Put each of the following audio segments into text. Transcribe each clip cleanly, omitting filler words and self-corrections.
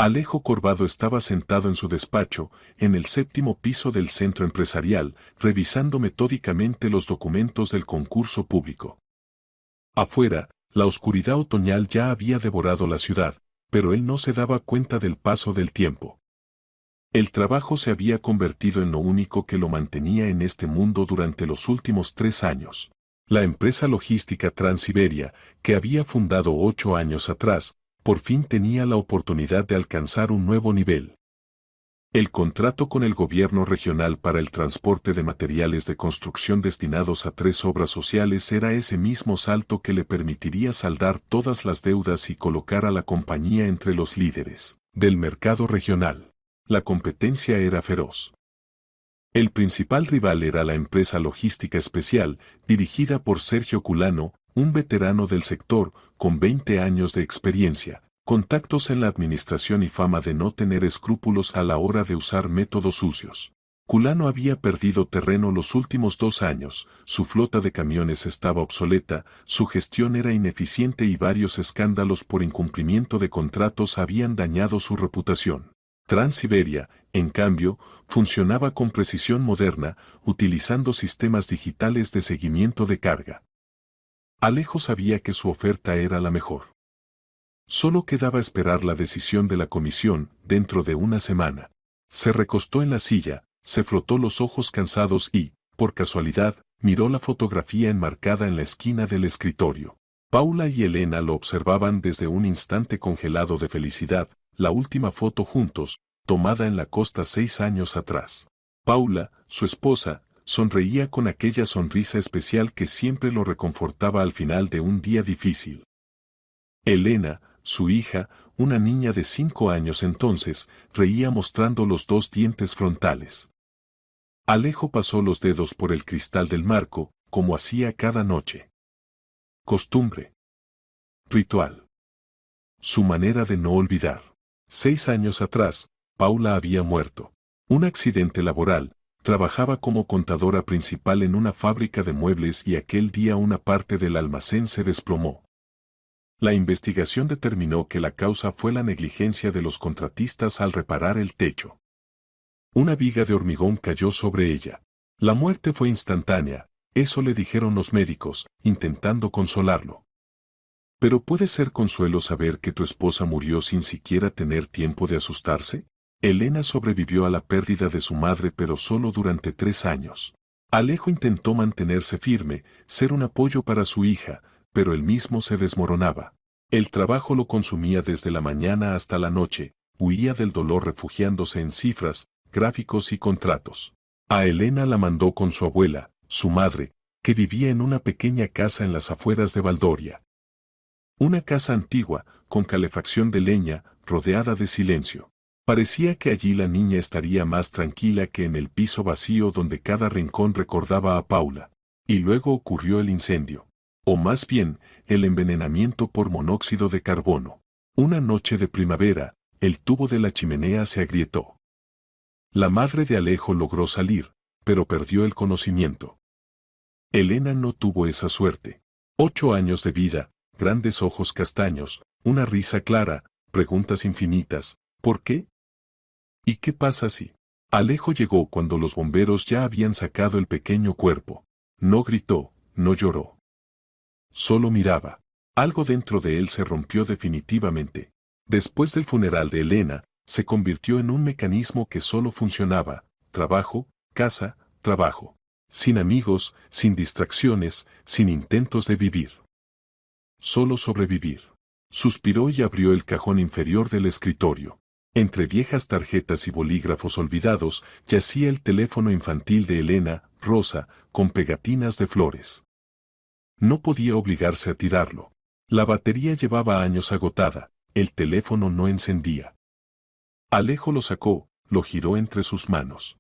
Alejo Corvado estaba sentado en su despacho, en el séptimo piso del centro empresarial, revisando metódicamente los documentos del concurso público. Afuera, la oscuridad otoñal ya había devorado la ciudad, pero él no se daba cuenta del paso del tiempo. El trabajo se había convertido en lo único que lo mantenía en este mundo durante los últimos 3 años. La empresa logística Transiberia, que había fundado 8 años atrás, por fin tenía la oportunidad de alcanzar un nuevo nivel. El contrato con el gobierno regional para el transporte de materiales de construcción destinados a 3 obras sociales era ese mismo salto que le permitiría saldar todas las deudas y colocar a la compañía entre los líderes del mercado regional. La competencia era feroz. El principal rival era la empresa logística especial, dirigida por Sergio Culano, un veterano del sector, con 20 años de experiencia, contactos en la administración y fama de no tener escrúpulos a la hora de usar métodos sucios. Culano había perdido terreno los últimos 2 años, su flota de camiones estaba obsoleta, su gestión era ineficiente y varios escándalos por incumplimiento de contratos habían dañado su reputación. Transiberia, en cambio, funcionaba con precisión moderna, utilizando sistemas digitales de seguimiento de carga. Alejo sabía que su oferta era la mejor. Solo quedaba esperar la decisión de la comisión dentro de una semana. Se recostó en la silla, se frotó los ojos cansados y, por casualidad, miró la fotografía enmarcada en la esquina del escritorio. Paula y Elena lo observaban desde un instante congelado de felicidad, la última foto juntos, tomada en la costa 6 años atrás. Paula, su esposa, sonreía con aquella sonrisa especial que siempre lo reconfortaba al final de un día difícil. Elena, su hija, una niña de 5 años entonces, reía mostrando los 2 dientes frontales. Alejo pasó los dedos por el cristal del marco, como hacía cada noche. Costumbre. Ritual. Su manera de no olvidar. 6 años atrás, Paula había muerto. Un accidente laboral, trabajaba como contadora principal en una fábrica de muebles y aquel día una parte del almacén se desplomó. La investigación determinó que la causa fue la negligencia de los contratistas al reparar el techo. Una viga de hormigón cayó sobre ella. La muerte fue instantánea, eso le dijeron los médicos, intentando consolarlo. ¿Pero puede ser consuelo saber que tu esposa murió sin siquiera tener tiempo de asustarse? Elena sobrevivió a la pérdida de su madre pero solo durante 3 años. Alejo intentó mantenerse firme, ser un apoyo para su hija, pero él mismo se desmoronaba. El trabajo lo consumía desde la mañana hasta la noche, huía del dolor refugiándose en cifras, gráficos y contratos. A Elena la mandó con su abuela, su madre, que vivía en una pequeña casa en las afueras de Valdoria. Una casa antigua, con calefacción de leña, rodeada de silencio. Parecía que allí la niña estaría más tranquila que en el piso vacío donde cada rincón recordaba a Paula. Y luego ocurrió el incendio. O más bien, el envenenamiento por monóxido de carbono. Una noche de primavera, el tubo de la chimenea se agrietó. La madre de Alejo logró salir, pero perdió el conocimiento. Elena no tuvo esa suerte. 8 años de vida, grandes ojos castaños, una risa clara, preguntas infinitas. ¿Por qué? ¿Y qué pasa si? Alejo llegó cuando los bomberos ya habían sacado el pequeño cuerpo. No gritó, no lloró. Solo miraba. Algo dentro de él se rompió definitivamente. Después del funeral de Elena, se convirtió en un mecanismo que solo funcionaba: trabajo, casa, trabajo. Sin amigos, sin distracciones, sin intentos de vivir. Solo sobrevivir. Suspiró y abrió el cajón inferior del escritorio. Entre viejas tarjetas y bolígrafos olvidados, yacía el teléfono infantil de Elena, rosa, con pegatinas de flores. No podía obligarse a tirarlo. La batería llevaba años agotada, el teléfono no encendía. Alejo lo sacó, lo giró entre sus manos.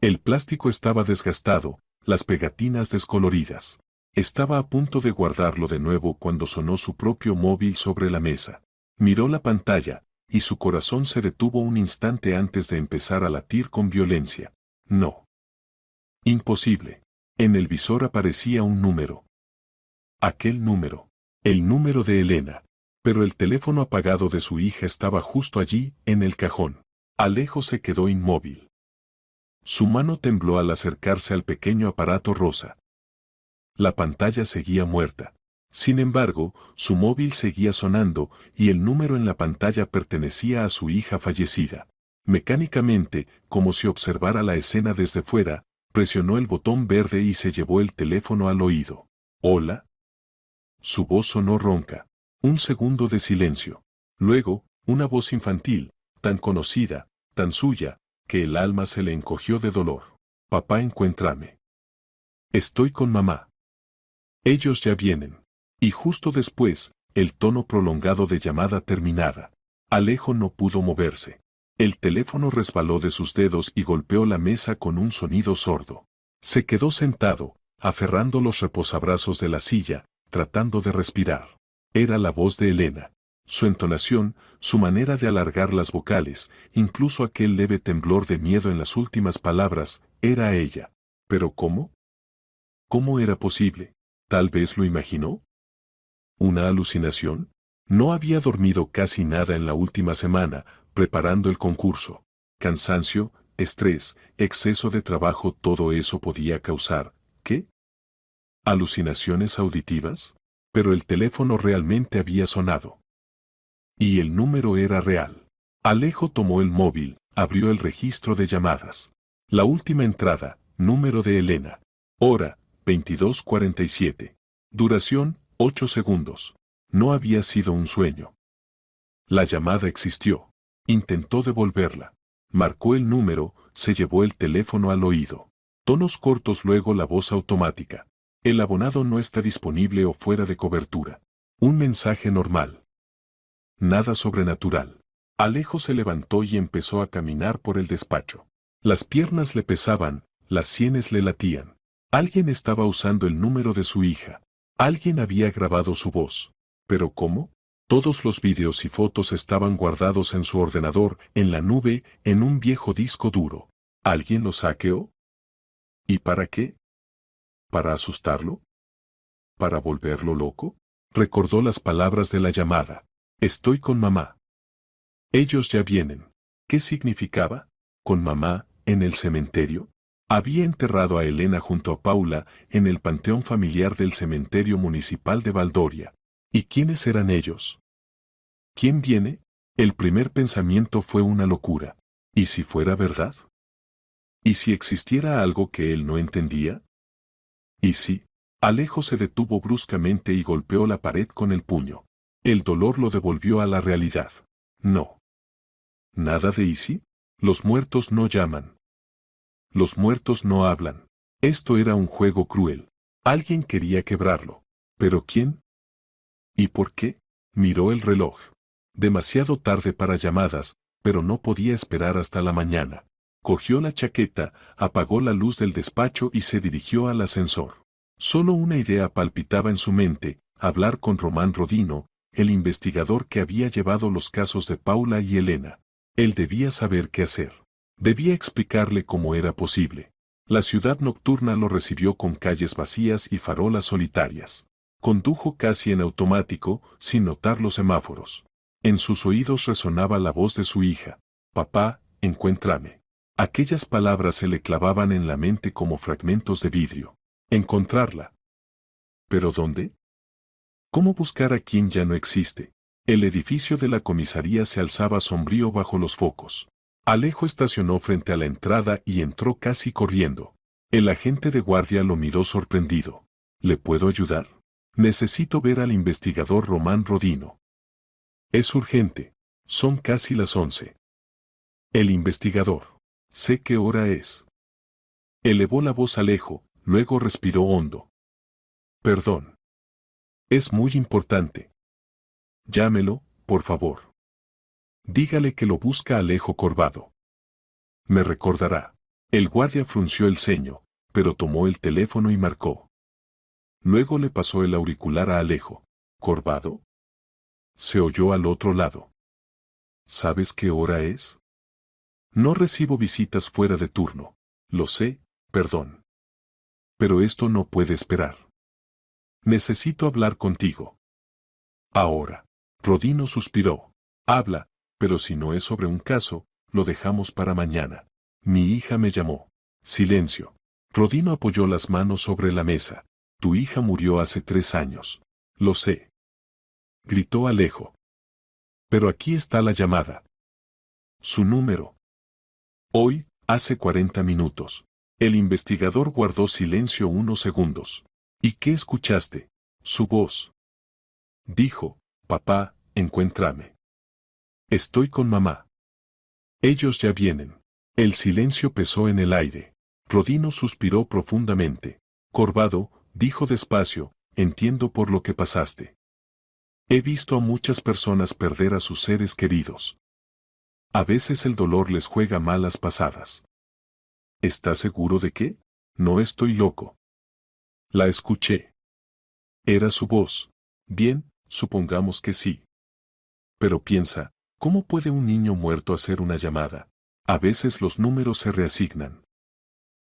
El plástico estaba desgastado, las pegatinas descoloridas. Estaba a punto de guardarlo de nuevo cuando sonó su propio móvil sobre la mesa. Miró la pantalla, y su corazón se detuvo un instante antes de empezar a latir con violencia. No. Imposible. En el visor aparecía un número. Aquel número. El número de Elena. Pero el teléfono apagado de su hija estaba justo allí, en el cajón. Alejo se quedó inmóvil. Su mano tembló al acercarse al pequeño aparato rosa. La pantalla seguía muerta. Sin embargo, su móvil seguía sonando y el número en la pantalla pertenecía a su hija fallecida. Mecánicamente, como si observara la escena desde fuera, presionó el botón verde y se llevó el teléfono al oído. ¿Hola? Su voz sonó ronca. Un segundo de silencio. Luego, una voz infantil, tan conocida, tan suya, que el alma se le encogió de dolor. Papá, encuéntrame. Estoy con mamá. Ellos ya vienen. Y justo después, el tono prolongado de llamada terminada. Alejo no pudo moverse. El teléfono resbaló de sus dedos y golpeó la mesa con un sonido sordo. Se quedó sentado, aferrando los reposabrazos de la silla, tratando de respirar. Era la voz de Elena. Su entonación, su manera de alargar las vocales, incluso aquel leve temblor de miedo en las últimas palabras, era ella. ¿Pero cómo? ¿Cómo era posible? ¿Tal vez lo imaginó? ¿Una alucinación? No había dormido casi nada en la última semana, preparando el concurso. Cansancio, estrés, exceso de trabajo, todo eso podía causar, ¿qué? ¿Alucinaciones auditivas? Pero el teléfono realmente había sonado. Y el número era real. Alejo tomó el móvil, abrió el registro de llamadas. La última entrada, número de Elena. Hora, 22:47. Duración, 8 segundos. No había sido un sueño. La llamada existió. Intentó devolverla. Marcó el número, se llevó el teléfono al oído. Tonos cortos, luego la voz automática. El abonado no está disponible o fuera de cobertura. Un mensaje normal. Nada sobrenatural. Alejo se levantó y empezó a caminar por el despacho. Las piernas le pesaban, las sienes le latían. Alguien estaba usando el número de su hija. Alguien había grabado su voz. ¿Pero cómo? Todos los vídeos y fotos estaban guardados en su ordenador, en la nube, en un viejo disco duro. ¿Alguien los hackeó? ¿Y para qué? ¿Para asustarlo? ¿Para volverlo loco? Recordó las palabras de la llamada. Estoy con mamá. Ellos ya vienen. ¿Qué significaba? ¿Con mamá, en el cementerio? Había enterrado a Elena junto a Paula en el panteón familiar del cementerio municipal de Valdoria. ¿Y quiénes eran ellos? ¿Quién viene? El primer pensamiento fue una locura. ¿Y si fuera verdad? ¿Y si existiera algo que él no entendía? ¿Y si? Alejo se detuvo bruscamente y golpeó la pared con el puño. El dolor lo devolvió a la realidad. No. ¿Nada de Easy? Los muertos no llaman. Los muertos no hablan. Esto era un juego cruel. Alguien quería quebrarlo. ¿Pero quién? ¿Y por qué? Miró el reloj. Demasiado tarde para llamadas, pero no podía esperar hasta la mañana. Cogió la chaqueta, apagó la luz del despacho y se dirigió al ascensor. Solo una idea palpitaba en su mente: hablar con Román Rodino, el investigador que había llevado los casos de Paula y Elena. Él debía saber qué hacer. Debía explicarle cómo era posible. La ciudad nocturna lo recibió con calles vacías y farolas solitarias. Condujo casi en automático, sin notar los semáforos. En sus oídos resonaba la voz de su hija. Papá, encuéntrame. Aquellas palabras se le clavaban en la mente como fragmentos de vidrio. Encontrarla. ¿Pero dónde? ¿Cómo buscar a quien ya no existe? El edificio de la comisaría se alzaba sombrío bajo los focos. Alejo estacionó frente a la entrada y entró casi corriendo. El agente de guardia lo miró sorprendido. ¿Le puedo ayudar? Necesito ver al investigador Román Rodino. Es urgente. Son casi las 11. El investigador. Sé qué hora es. Elevó la voz Alejo, luego respiró hondo. Perdón. Es muy importante. Llámelo, por favor. Dígale que lo busca Alejo Corbado. Me recordará. El guardia frunció el ceño, pero tomó el teléfono y marcó. Luego le pasó el auricular a Alejo. ¿Corbado? Se oyó al otro lado. ¿Sabes qué hora es? No recibo visitas fuera de turno. Lo sé, perdón. Pero esto no puede esperar. Necesito hablar contigo. Ahora. Rodino suspiró. Habla, pero si no es sobre un caso, lo dejamos para mañana. Mi hija me llamó. Silencio. Rodino apoyó las manos sobre la mesa. Tu hija murió hace 3 años. Lo sé. Gritó Alejo. Pero aquí está la llamada. Su número. Hoy, hace 40 minutos. El investigador guardó silencio unos segundos. ¿Y qué escuchaste? Su voz. Dijo, papá, encuéntrame. Estoy con mamá. Ellos ya vienen. El silencio pesó en el aire. Rodino suspiró profundamente. Corvado, dijo despacio, entiendo por lo que pasaste. He visto a muchas personas perder a sus seres queridos. A veces el dolor les juega malas pasadas. ¿Estás seguro de qué? No estoy loco. La escuché. Era su voz. Bien, supongamos que sí. Pero piensa, ¿cómo puede un niño muerto hacer una llamada? A veces los números se reasignan.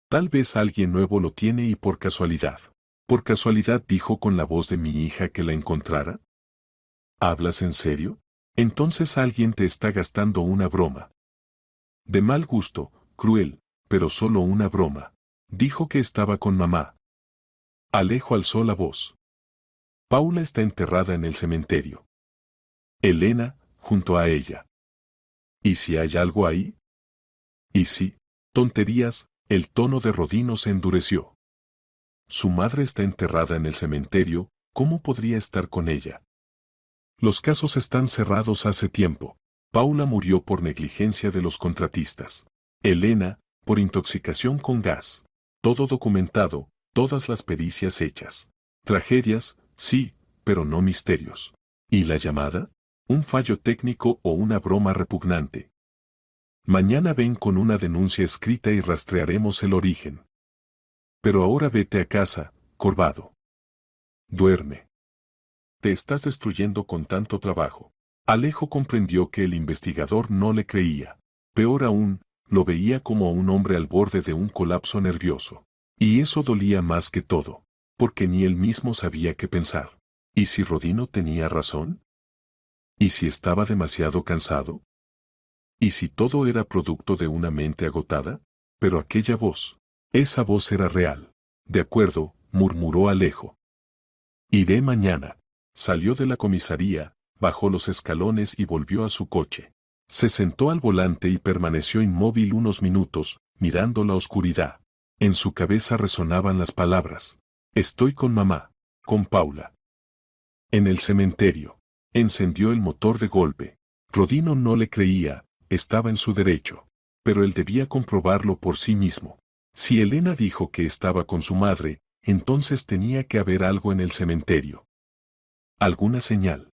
Tal vez alguien nuevo lo tiene y por casualidad. ¿Por casualidad dijo con la voz de mi hija que la encontrara? ¿Hablas en serio? Entonces alguien te está gastando una broma. De mal gusto, cruel, pero solo una broma. Dijo que estaba con mamá. Alejo alzó la voz. Paula está enterrada en el cementerio. Elena, junto a ella. ¿Y si hay algo ahí? ¿Y si? Tonterías, el tono de Rodino se endureció. Su madre está enterrada en el cementerio, ¿cómo podría estar con ella? Los casos están cerrados hace tiempo. Paula murió por negligencia de los contratistas. Elena, por intoxicación con gas. Todo documentado, todas las pericias hechas. Tragedias, sí, pero no misterios. ¿Y la llamada? ¿Un fallo técnico o una broma repugnante? Mañana ven con una denuncia escrita y rastrearemos el origen. Pero ahora vete a casa, Corvado. Duerme. Te estás destruyendo con tanto trabajo. Alejo comprendió que el investigador no le creía. Peor aún, lo veía como a un hombre al borde de un colapso nervioso. Y eso dolía más que todo, porque ni él mismo sabía qué pensar. ¿Y si Rodino tenía razón? ¿Y si estaba demasiado cansado? ¿Y si todo era producto de una mente agotada? Pero aquella voz, esa voz era real. De acuerdo, murmuró Alejo. Iré mañana. Salió de la comisaría, bajó los escalones y volvió a su coche. Se sentó al volante y permaneció inmóvil unos minutos, mirando la oscuridad. En su cabeza resonaban las palabras. Estoy con mamá, con Paula. En el cementerio. Encendió el motor de golpe. Rodino no le creía, estaba en su derecho. Pero él debía comprobarlo por sí mismo. Si Elena dijo que estaba con su madre, entonces tenía que haber algo en el cementerio. ¿Alguna señal?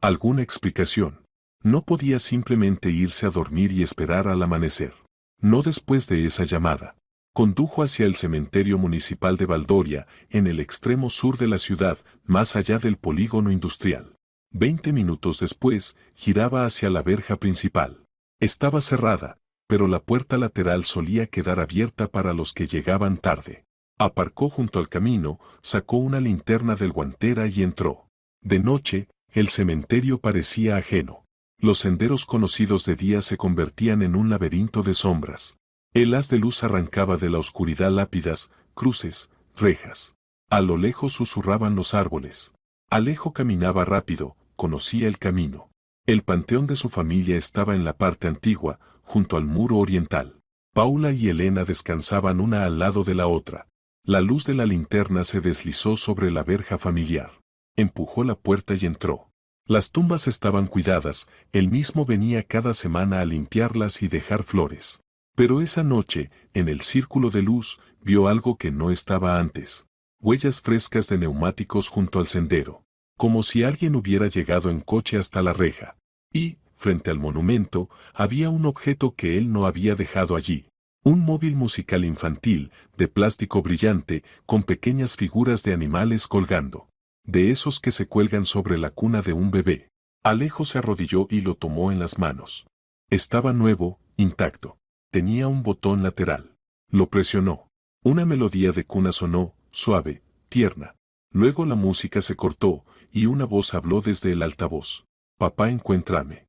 ¿Alguna explicación? No podía simplemente irse a dormir y esperar al amanecer. No después de esa llamada. Condujo hacia el cementerio municipal de Valdoria, en el extremo sur de la ciudad, más allá del polígono industrial. 20 minutos después, giraba hacia la verja principal. Estaba cerrada, pero la puerta lateral solía quedar abierta para los que llegaban tarde. Aparcó junto al camino, sacó una linterna del guantera y entró. De noche, el cementerio parecía ajeno. Los senderos conocidos de día se convertían en un laberinto de sombras. El haz de luz arrancaba de la oscuridad lápidas, cruces, rejas. A lo lejos susurraban los árboles. Alejo caminaba rápido, conocía el camino. El panteón de su familia estaba en la parte antigua, junto al muro oriental. Paula y Elena descansaban una al lado de la otra. La luz de la linterna se deslizó sobre la verja familiar. Empujó la puerta y entró. Las tumbas estaban cuidadas, él mismo venía cada semana a limpiarlas y dejar flores. Pero esa noche, en el círculo de luz, vio algo que no estaba antes. Huellas frescas de neumáticos junto al sendero. Como si alguien hubiera llegado en coche hasta la reja. Y, frente al monumento, había un objeto que él no había dejado allí. Un móvil musical infantil, de plástico brillante, con pequeñas figuras de animales colgando. De esos que se cuelgan sobre la cuna de un bebé. Alejo se arrodilló y lo tomó en las manos. Estaba nuevo, intacto. Tenía un botón lateral. Lo presionó. Una melodía de cuna sonó, suave, tierna. Luego la música se cortó, y una voz habló desde el altavoz. Papá, encuéntrame.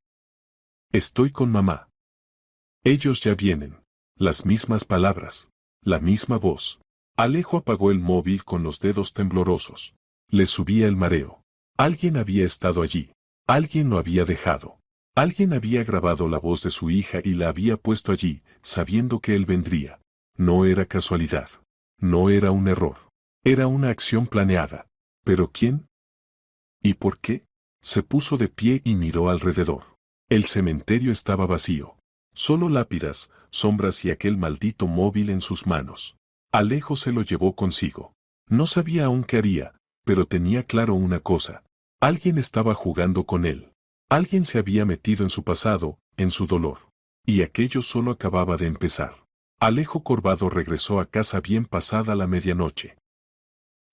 Estoy con mamá. Ellos ya vienen. Las mismas palabras. La misma voz. Alejo apagó el móvil con los dedos temblorosos. Le subía el mareo. Alguien había estado allí. Alguien lo había dejado. Alguien había grabado la voz de su hija y la había puesto allí, sabiendo que él vendría. No era casualidad. No era un error. Era una acción planeada. ¿Pero quién? ¿Y por qué? Se puso de pie y miró alrededor. El cementerio estaba vacío. Solo lápidas, sombras y aquel maldito móvil en sus manos. Alejo se lo llevó consigo. No sabía aún qué haría, pero tenía claro una cosa. Alguien estaba jugando con él. Alguien se había metido en su pasado, en su dolor. Y aquello solo acababa de empezar. Alejo Corvado regresó a casa bien pasada la medianoche.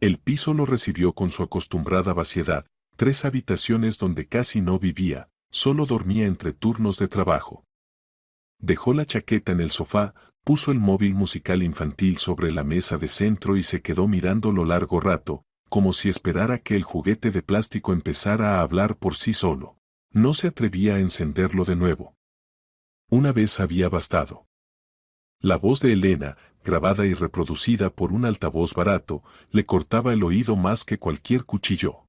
El piso lo recibió con su acostumbrada vaciedad, 3 habitaciones donde casi no vivía, solo dormía entre turnos de trabajo. Dejó la chaqueta en el sofá, puso el móvil musical infantil sobre la mesa de centro y se quedó mirándolo largo rato, como si esperara que el juguete de plástico empezara a hablar por sí solo. No se atrevía a encenderlo de nuevo. Una vez había bastado. La voz de Elena, grabada y reproducida por un altavoz barato, le cortaba el oído más que cualquier cuchillo.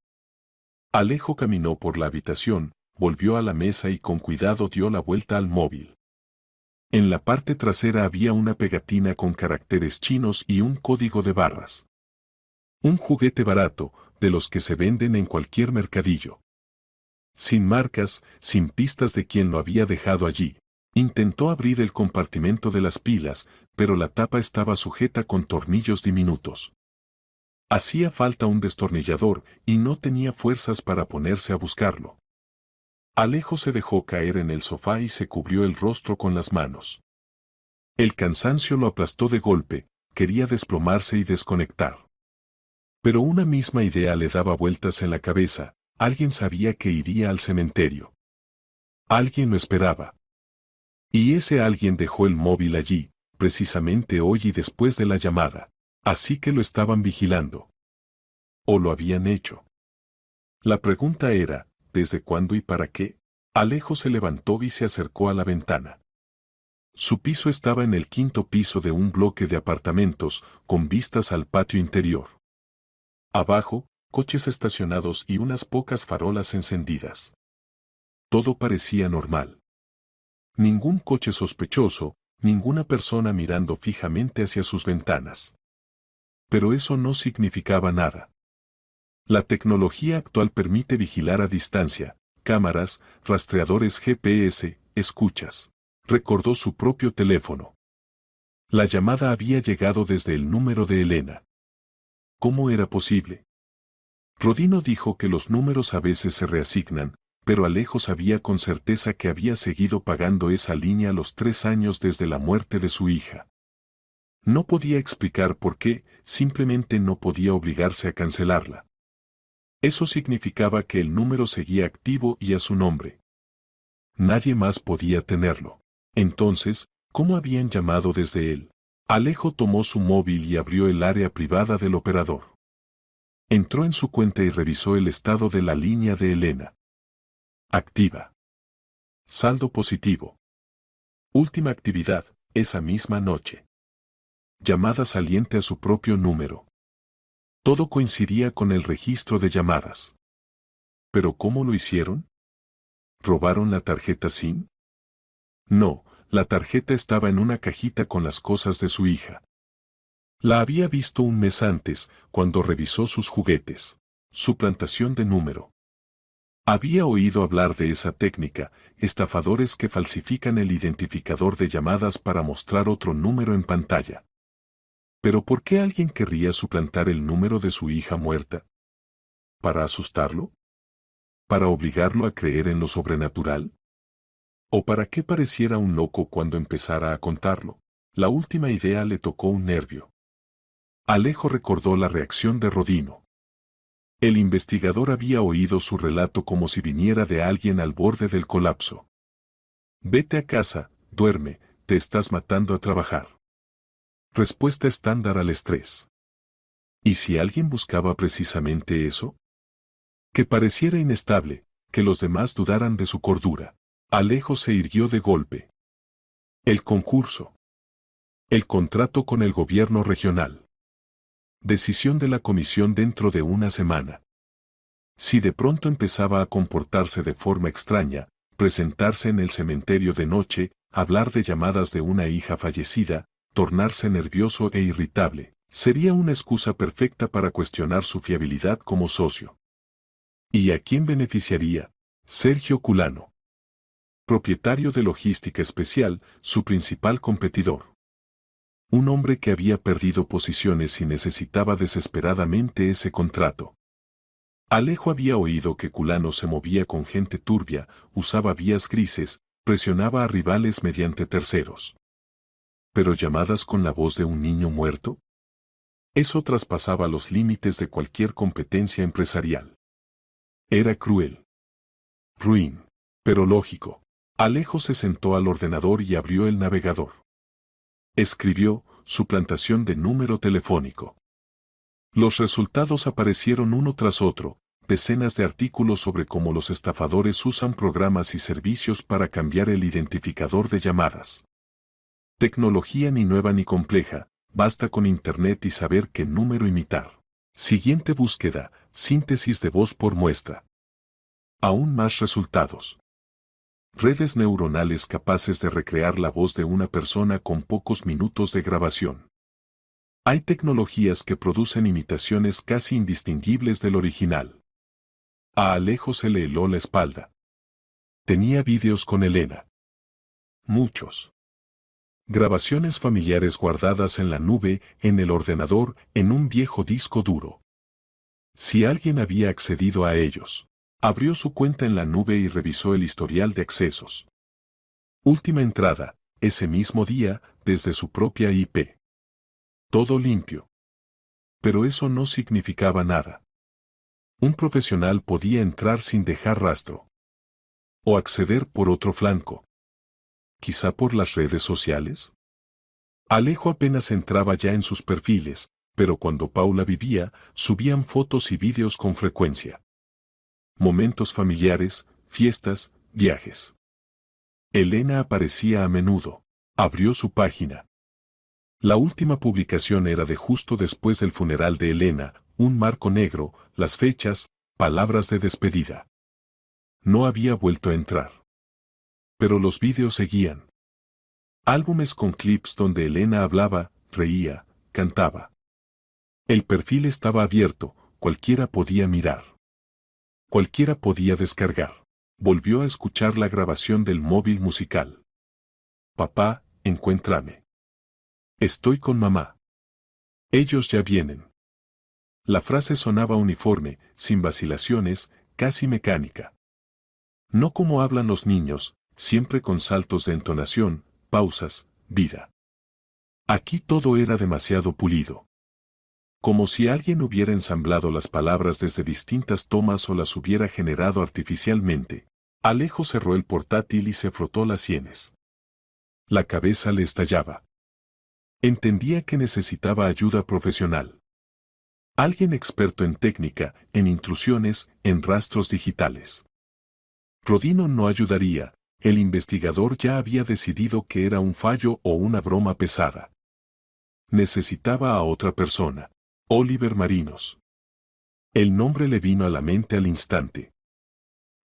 Alejo caminó por la habitación, volvió a la mesa y con cuidado dio la vuelta al móvil. En la parte trasera había una pegatina con caracteres chinos y un código de barras. Un juguete barato, de los que se venden en cualquier mercadillo. Sin marcas, sin pistas de quién lo había dejado allí. Intentó abrir el compartimento de las pilas, pero la tapa estaba sujeta con tornillos diminutos. Hacía falta un destornillador y no tenía fuerzas para ponerse a buscarlo. Alejo se dejó caer en el sofá y se cubrió el rostro con las manos. El cansancio lo aplastó de golpe, quería desplomarse y desconectar. Pero una misma idea le daba vueltas en la cabeza, alguien sabía que iría al cementerio. Alguien lo esperaba. Y ese alguien dejó el móvil allí, precisamente hoy y después de la llamada. Así que lo estaban vigilando. ¿O lo habían hecho? La pregunta era, ¿desde cuándo y para qué? Alejo se levantó y se acercó a la ventana. Su piso estaba en el 5º piso de un bloque de apartamentos, con vistas al patio interior. Abajo, coches estacionados y unas pocas farolas encendidas. Todo parecía normal. Ningún coche sospechoso, ninguna persona mirando fijamente hacia sus ventanas. Pero eso no significaba nada. La tecnología actual permite vigilar a distancia, cámaras, rastreadores GPS, escuchas. Recordó su propio teléfono. La llamada había llegado desde el número de Elena. ¿Cómo era posible? Rodino dijo que los números a veces se reasignan, pero Alejo sabía con certeza que había seguido pagando esa línea los 3 años desde la muerte de su hija. No podía explicar por qué, simplemente no podía obligarse a cancelarla. Eso significaba que el número seguía activo y a su nombre. Nadie más podía tenerlo. Entonces, ¿cómo habían llamado desde él? Alejo tomó su móvil y abrió el área privada del operador. Entró en su cuenta y revisó el estado de la línea de Elena. Activa. Saldo positivo. Última actividad, esa misma noche. Llamada saliente a su propio número. Todo coincidía con el registro de llamadas. ¿Pero cómo lo hicieron? ¿Robaron la tarjeta SIM? No, la tarjeta estaba en una cajita con las cosas de su hija. La había visto un mes antes, cuando revisó sus juguetes. Suplantación de número. Había oído hablar de esa técnica, estafadores que falsifican el identificador de llamadas para mostrar otro número en pantalla. ¿Pero por qué alguien querría suplantar el número de su hija muerta? ¿Para asustarlo? ¿Para obligarlo a creer en lo sobrenatural? ¿O para que pareciera un loco cuando empezara a contarlo? La última idea le tocó un nervio. Alejo recordó la reacción de Rodino. El investigador había oído su relato como si viniera de alguien al borde del colapso. Vete a casa, duerme, te estás matando a trabajar. Respuesta estándar al estrés. ¿Y si alguien buscaba precisamente eso? Que pareciera inestable, que los demás dudaran de su cordura. Alejo se irguió de golpe. El concurso. El contrato con el gobierno regional. Decisión de la comisión dentro de una semana. Si de pronto empezaba a comportarse de forma extraña, presentarse en el cementerio de noche, hablar de llamadas de una hija fallecida, tornarse nervioso e irritable, sería una excusa perfecta para cuestionar su fiabilidad como socio. ¿Y a quién beneficiaría? Sergio Culano, propietario de Logística Especial, su principal competidor. Un hombre que había perdido posiciones y necesitaba desesperadamente ese contrato. Alejo había oído que Culano se movía con gente turbia, usaba vías grises, presionaba a rivales mediante terceros. ¿Pero llamadas con la voz de un niño muerto? Eso traspasaba los límites de cualquier competencia empresarial. Era cruel. Ruin. Pero lógico. Alejo se sentó al ordenador y abrió el navegador. Escribió, suplantación de número telefónico. Los resultados aparecieron uno tras otro, decenas de artículos sobre cómo los estafadores usan programas y servicios para cambiar el identificador de llamadas. Tecnología ni nueva ni compleja, basta con internet y saber qué número imitar. Siguiente búsqueda, síntesis de voz por muestra. Aún más resultados. Redes neuronales capaces de recrear la voz de una persona con pocos minutos de grabación. Hay tecnologías que producen imitaciones casi indistinguibles del original. A Alejo se le heló la espalda. Tenía vídeos con Elena. Muchos. Grabaciones familiares guardadas en la nube, en el ordenador, en un viejo disco duro. Si alguien había accedido a ellos, abrió su cuenta en la nube y revisó el historial de accesos. Última entrada, ese mismo día, desde su propia IP. Todo limpio. Pero eso no significaba nada. Un profesional podía entrar sin dejar rastro. O acceder por otro flanco. Quizá por las redes sociales. Alejo apenas entraba ya en sus perfiles, pero cuando Paula vivía, subían fotos y vídeos con frecuencia. Momentos familiares, fiestas, viajes. Elena aparecía a menudo. Abrió su página. La última publicación era de justo después del funeral de Elena, un marco negro, las fechas, palabras de despedida. No había vuelto a entrar. Pero los vídeos seguían. Álbumes con clips donde Elena hablaba, reía, cantaba. El perfil estaba abierto, cualquiera podía mirar. Cualquiera podía descargar. Volvió a escuchar la grabación del móvil musical. Papá, encuéntrame. Estoy con mamá. Ellos ya vienen. La frase sonaba uniforme, sin vacilaciones, casi mecánica. No como hablan los niños, siempre con saltos de entonación, pausas, vida. Aquí todo era demasiado pulido. Como si alguien hubiera ensamblado las palabras desde distintas tomas o las hubiera generado artificialmente. Alejo cerró el portátil y se frotó las sienes. La cabeza le estallaba. Entendía que necesitaba ayuda profesional. Alguien experto en técnica, en intrusiones, en rastros digitales. Rodino no ayudaría, el investigador ya había decidido que era un fallo o una broma pesada. Necesitaba a otra persona. Oliver Marinos. El nombre le vino a la mente al instante.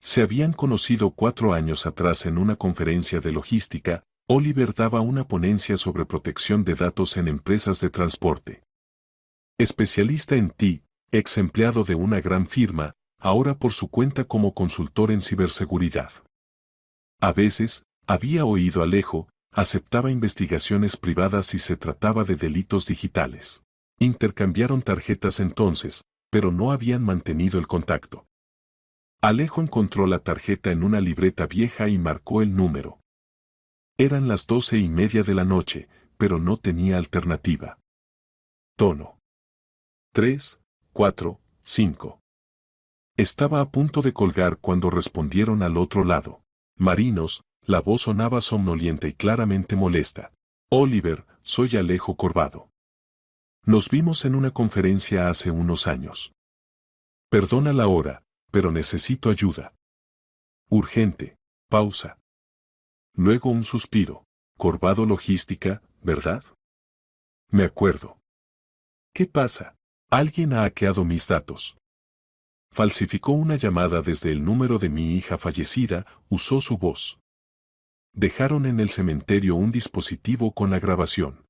Se habían conocido 4 años atrás en una conferencia de logística. Oliver daba una ponencia sobre protección de datos en empresas de transporte. Especialista en TI, ex empleado de una gran firma, ahora por su cuenta como consultor en ciberseguridad. A veces, había oído Alejo, aceptaba investigaciones privadas si se trataba de delitos digitales. Intercambiaron tarjetas entonces, pero no habían mantenido el contacto. Alejo encontró la tarjeta en una libreta vieja y marcó el número. Eran las 12:30 de la noche, pero no tenía alternativa. Tono. 3, 4, 5. Estaba a punto de colgar cuando respondieron al otro lado. Marinos, la voz sonaba somnolienta y claramente molesta. Oliver, soy Alejo Corvado. Nos vimos en una conferencia hace unos años. Perdona la hora, pero necesito ayuda. Urgente. Pausa. Luego un suspiro. Corvado Logística, ¿verdad? Me acuerdo. ¿Qué pasa? Alguien ha hackeado mis datos. Falsificó una llamada desde el número de mi hija fallecida, usó su voz. Dejaron en el cementerio un dispositivo con la grabación.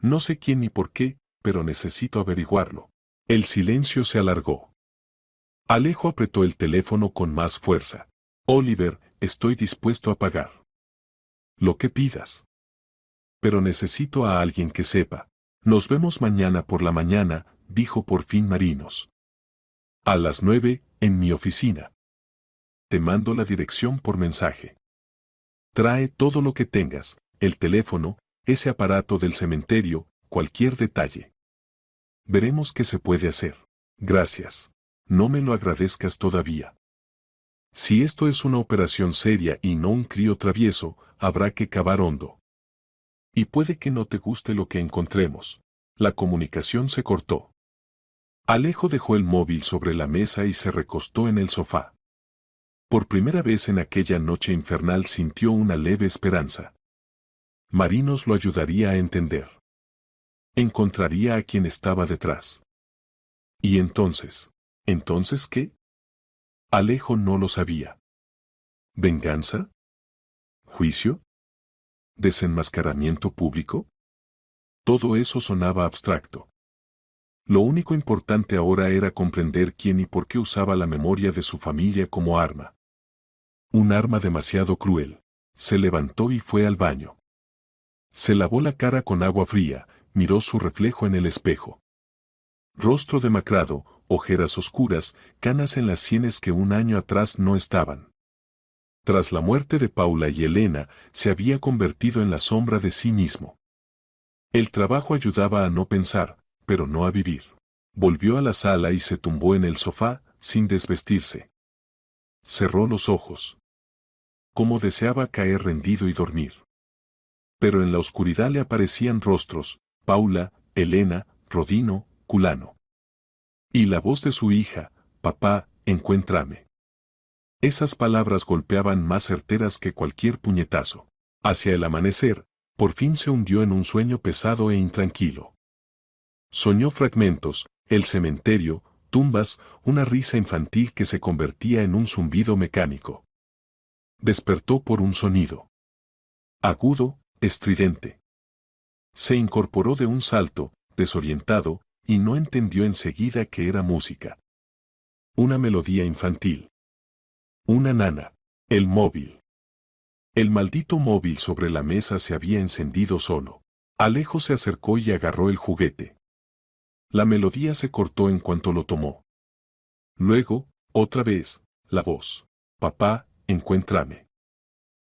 No sé quién ni por qué, pero necesito averiguarlo. El silencio se alargó. Alejo apretó el teléfono con más fuerza. Oliver, estoy dispuesto a pagar. Lo que pidas. Pero necesito a alguien que sepa. Nos vemos mañana por la mañana, dijo por fin Marinos. A las 9, en mi oficina. Te mando la dirección por mensaje. Trae todo lo que tengas, el teléfono, ese aparato del cementerio, cualquier detalle. Veremos qué se puede hacer. Gracias. No me lo agradezcas todavía. Si esto es una operación seria y no un crío travieso, habrá que cavar hondo. Y puede que no te guste lo que encontremos. La comunicación se cortó. Alejo dejó el móvil sobre la mesa y se recostó en el sofá. Por primera vez en aquella noche infernal sintió una leve esperanza. Marinos lo ayudaría a entender. Encontraría a quien estaba detrás. ¿Y entonces? ¿Entonces qué? Alejo no lo sabía. ¿Venganza? ¿Juicio? ¿Desenmascaramiento público? Todo eso sonaba abstracto. Lo único importante ahora era comprender quién y por qué usaba la memoria de su familia como arma. Un arma demasiado cruel. Se levantó y fue al baño. Se lavó la cara con agua fría, miró su reflejo en el espejo. Rostro demacrado, ojeras oscuras, canas en las sienes que un año atrás no estaban. Tras la muerte de Paula y Elena, se había convertido en la sombra de sí mismo. El trabajo ayudaba a no pensar, pero no a vivir. Volvió a la sala y se tumbó en el sofá, sin desvestirse. Cerró los ojos. Como deseaba caer rendido y dormir. Pero en la oscuridad le aparecían rostros, Paula, Elena, Rodino, Culano. Y la voz de su hija, papá, encuéntrame. Esas palabras golpeaban más certeras que cualquier puñetazo. Hacia el amanecer, por fin se hundió en un sueño pesado e intranquilo. Soñó fragmentos, el cementerio, tumbas, una risa infantil que se convertía en un zumbido mecánico. Despertó por un sonido. Agudo, estridente. Se incorporó de un salto, desorientado, y no entendió enseguida que era música. Una melodía infantil. Una nana. El móvil. El maldito móvil sobre la mesa se había encendido solo. Alejo se acercó y agarró el juguete. La melodía se cortó en cuanto lo tomó. Luego, otra vez, la voz. Papá, encuéntrame.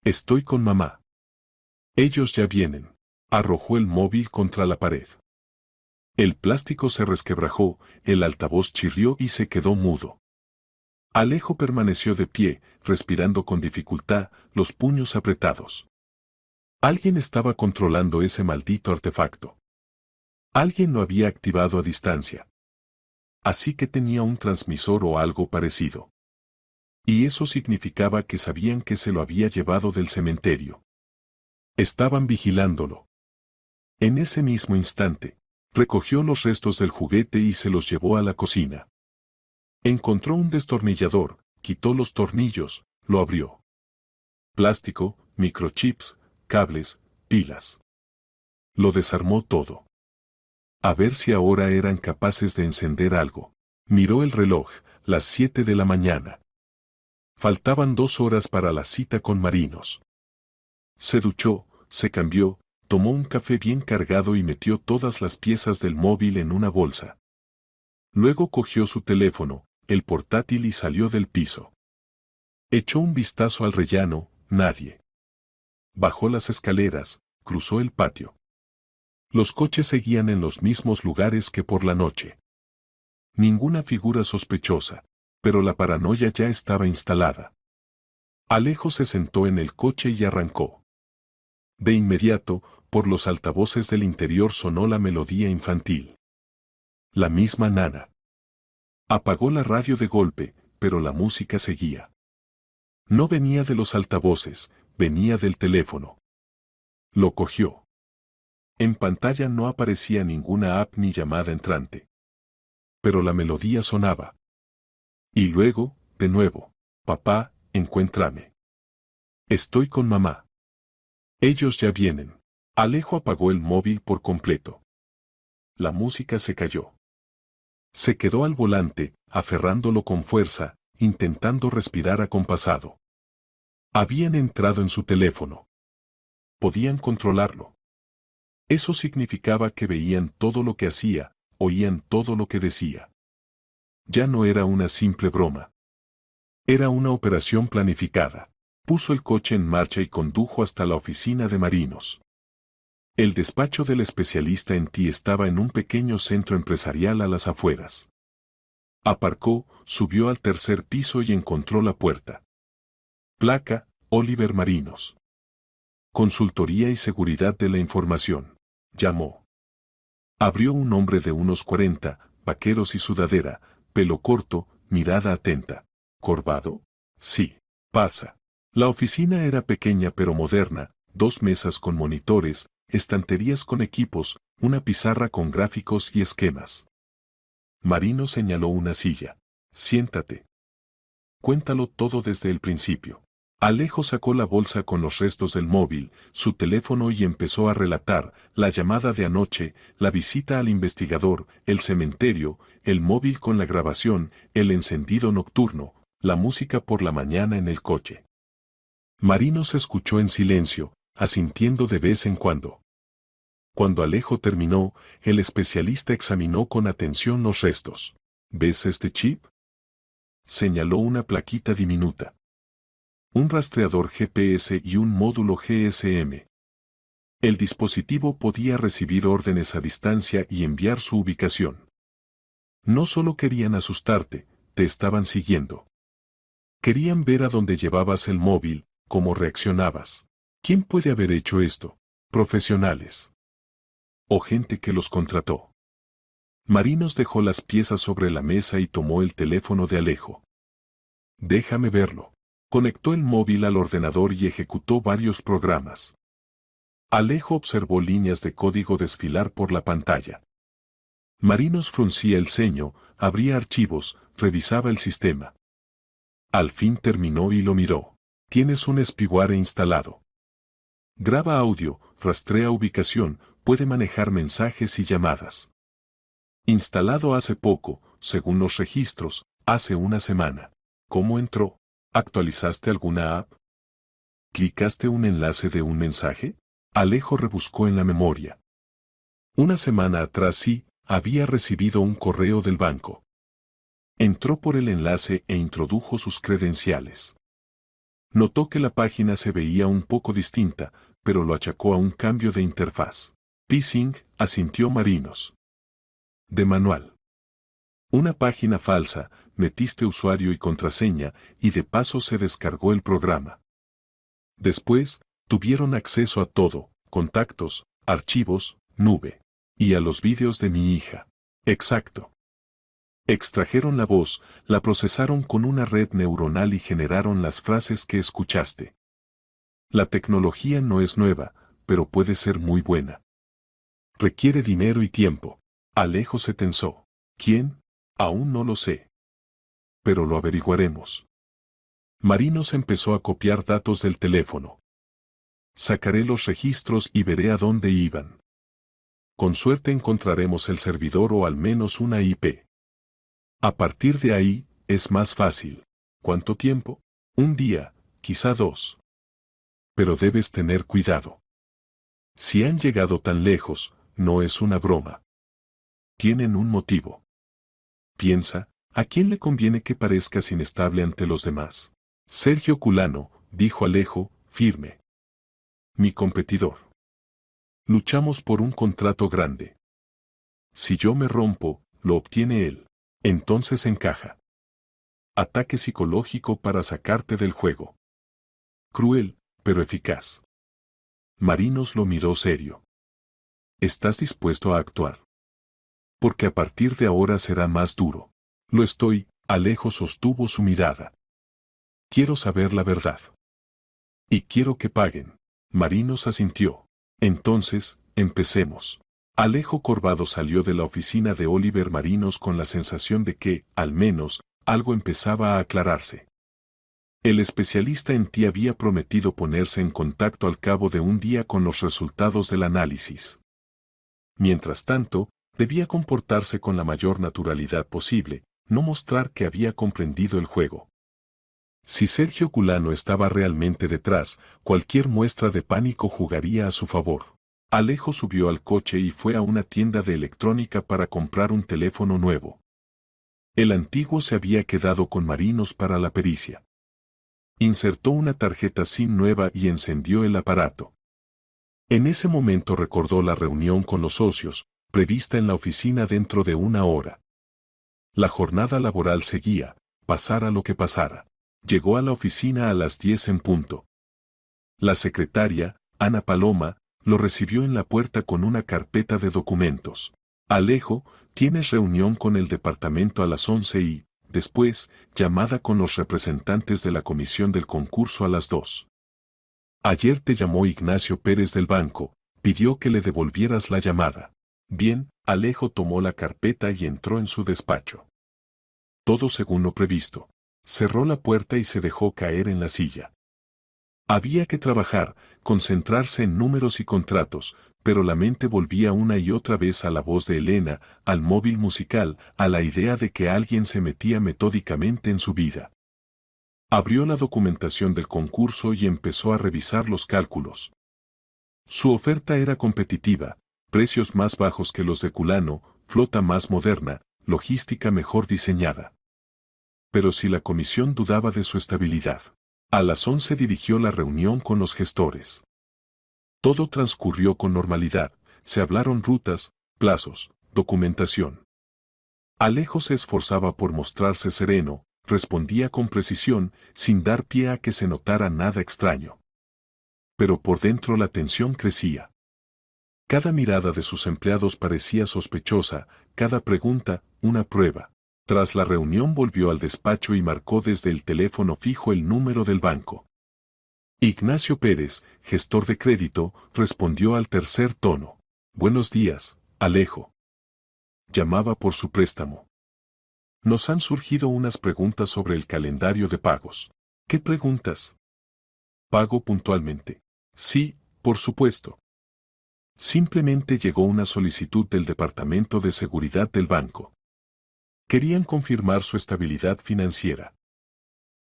Estoy con mamá. Ellos ya vienen. Arrojó el móvil contra la pared. El plástico se resquebrajó, el altavoz chirrió y se quedó mudo. Alejo permaneció de pie, respirando con dificultad, los puños apretados. Alguien estaba controlando ese maldito artefacto. Alguien lo había activado a distancia. Así que tenía un transmisor o algo parecido. Y eso significaba que sabían que se lo había llevado del cementerio. Estaban vigilándolo. En ese mismo instante, recogió los restos del juguete y se los llevó a la cocina. Encontró un destornillador, quitó los tornillos, lo abrió. Plástico, microchips, cables, pilas. Lo desarmó todo. A ver si ahora eran capaces de encender algo. Miró el reloj, las 7 de la mañana. Faltaban 2 horas para la cita con Marinos. Se duchó, se cambió, tomó un café bien cargado y metió todas las piezas del móvil en una bolsa. Luego cogió su teléfono, el portátil y salió del piso. Echó un vistazo al rellano, nadie. Bajó las escaleras, cruzó el patio. Los coches seguían en los mismos lugares que por la noche. Ninguna figura sospechosa, pero la paranoia ya estaba instalada. Alejo se sentó en el coche y arrancó. De inmediato, por los altavoces del interior sonó la melodía infantil. La misma nana. Apagó la radio de golpe, pero la música seguía. No venía de los altavoces, venía del teléfono. Lo cogió. En pantalla no aparecía ninguna app ni llamada entrante. Pero la melodía sonaba. Y luego, de nuevo, papá, encuéntrame. Estoy con mamá. Ellos ya vienen. Alejo apagó el móvil por completo. La música se cayó. Se quedó al volante, aferrándolo con fuerza, intentando respirar acompasado. Habían entrado en su teléfono. Podían controlarlo. Eso significaba que veían todo lo que hacía, oían todo lo que decía. Ya no era una simple broma. Era una operación planificada. Puso el coche en marcha y condujo hasta la oficina de Marinos. El despacho del especialista en ti estaba en un pequeño centro empresarial a las afueras. Aparcó, subió al tercer piso y encontró la puerta. Placa, Oliver Marinos. Consultoría y seguridad de la información. Llamó. Abrió un hombre de unos 40, vaqueros y sudadera, pelo corto, mirada atenta. ¿Corbado? Sí. Pasa. La oficina era pequeña pero moderna, 2 mesas con monitores, estanterías con equipos, una pizarra con gráficos y esquemas. Marino señaló una silla. Siéntate. Cuéntalo todo desde el principio. Alejo sacó la bolsa con los restos del móvil, su teléfono y empezó a relatar, la llamada de anoche, la visita al investigador, el cementerio, el móvil con la grabación, el encendido nocturno, la música por la mañana en el coche. Marino se escuchó en silencio, asintiendo de vez en cuando. Cuando Alejo terminó, el especialista examinó con atención los restos. ¿Ves este chip? Señaló una plaquita diminuta. Un rastreador GPS y un módulo GSM. El dispositivo podía recibir órdenes a distancia y enviar su ubicación. No solo querían asustarte, te estaban siguiendo. Querían ver a dónde llevabas el móvil, cómo reaccionabas. ¿Quién puede haber hecho esto? Profesionales. O gente que los contrató. Marinos dejó las piezas sobre la mesa y tomó el teléfono de Alejo. Déjame verlo. Conectó el móvil al ordenador y ejecutó varios programas. Alejo observó líneas de código desfilar por la pantalla. Marinos fruncía el ceño, abría archivos, revisaba el sistema. Al fin terminó y lo miró. Tienes un spyware instalado. Graba audio, rastrea ubicación, puede manejar mensajes y llamadas. Instalado hace poco, según los registros, hace una semana. ¿Cómo entró? ¿Actualizaste alguna app? ¿Clicaste un enlace de un mensaje? Alejo rebuscó en la memoria. Una semana atrás sí, había recibido un correo del banco. Entró por el enlace e introdujo sus credenciales. Notó que la página se veía un poco distinta, pero lo achacó a un cambio de interfaz. Phishing, asintió Marinos. De manual. Una página falsa, metiste usuario y contraseña, y de paso se descargó el programa. Después, tuvieron acceso a todo, contactos, archivos, nube. Y a los vídeos de mi hija. Exacto. Extrajeron la voz, la procesaron con una red neuronal y generaron las frases que escuchaste. La tecnología no es nueva, pero puede ser muy buena. Requiere dinero y tiempo. Alejo se tensó. ¿Quién? Aún no lo sé. Pero lo averiguaremos. Marinos empezó a copiar datos del teléfono. Sacaré los registros y veré a dónde iban. Con suerte encontraremos el servidor o al menos una IP. A partir de ahí, es más fácil. ¿Cuánto tiempo? Un día, quizá 2. Pero debes tener cuidado. Si han llegado tan lejos, no es una broma. Tienen un motivo. Piensa, ¿a quién le conviene que parezcas inestable ante los demás? Sergio Culano, dijo Alejo, firme. Mi competidor. Luchamos por un contrato grande. Si yo me rompo, lo obtiene él. Entonces encaja. Ataque psicológico para sacarte del juego. Cruel, pero eficaz. Marinos lo miró serio. ¿Estás dispuesto a actuar? Porque a partir de ahora será más duro. Lo estoy, Alejo sostuvo su mirada. Quiero saber la verdad. Y quiero que paguen. Marinos asintió. Entonces, empecemos. Alejo Corvado salió de la oficina de Oliver Marinos con la sensación de que, al menos, algo empezaba a aclararse. El especialista en ti había prometido ponerse en contacto al cabo de un día con los resultados del análisis. Mientras tanto, debía comportarse con la mayor naturalidad posible, no mostrar que había comprendido el juego. Si Sergio Culano estaba realmente detrás, cualquier muestra de pánico jugaría a su favor. Alejo subió al coche y fue a una tienda de electrónica para comprar un teléfono nuevo. El antiguo se había quedado con Marinos para la pericia. Insertó una tarjeta SIM nueva y encendió el aparato. En ese momento recordó la reunión con los socios, prevista en la oficina dentro de una hora. La jornada laboral seguía, pasara lo que pasara. Llegó a la oficina a las 10 en punto. La secretaria, Ana Paloma, lo recibió en la puerta con una carpeta de documentos. Alejo, tienes reunión con el departamento a las 11 y, después, llamada con los representantes de la comisión del concurso a las 2. Ayer te llamó Ignacio Pérez del banco, pidió que le devolvieras la llamada. Bien, Alejo tomó la carpeta y entró en su despacho. Todo según lo previsto. Cerró la puerta y se dejó caer en la silla. Había que trabajar, concentrarse en números y contratos, pero la mente volvía una y otra vez a la voz de Elena, al móvil musical, a la idea de que alguien se metía metódicamente en su vida. Abrió la documentación del concurso y empezó a revisar los cálculos. Su oferta era competitiva, precios más bajos que los de Culano, flota más moderna, logística mejor diseñada. Pero si la comisión dudaba de su estabilidad. A las 11 dirigió la reunión con los gestores. Todo transcurrió con normalidad, se hablaron rutas, plazos, documentación. Alejo se esforzaba por mostrarse sereno, respondía con precisión, sin dar pie a que se notara nada extraño. Pero por dentro la tensión crecía. Cada mirada de sus empleados parecía sospechosa, cada pregunta, una prueba. Tras la reunión volvió al despacho y marcó desde el teléfono fijo el número del banco. Ignacio Pérez, gestor de crédito, respondió al tercer tono. Buenos días, Alejo. Llamaba por su préstamo. Nos han surgido unas preguntas sobre el calendario de pagos. ¿Qué preguntas? ¿Pago puntualmente? Sí, por supuesto. Simplemente llegó una solicitud del Departamento de Seguridad del banco. Querían confirmar su estabilidad financiera.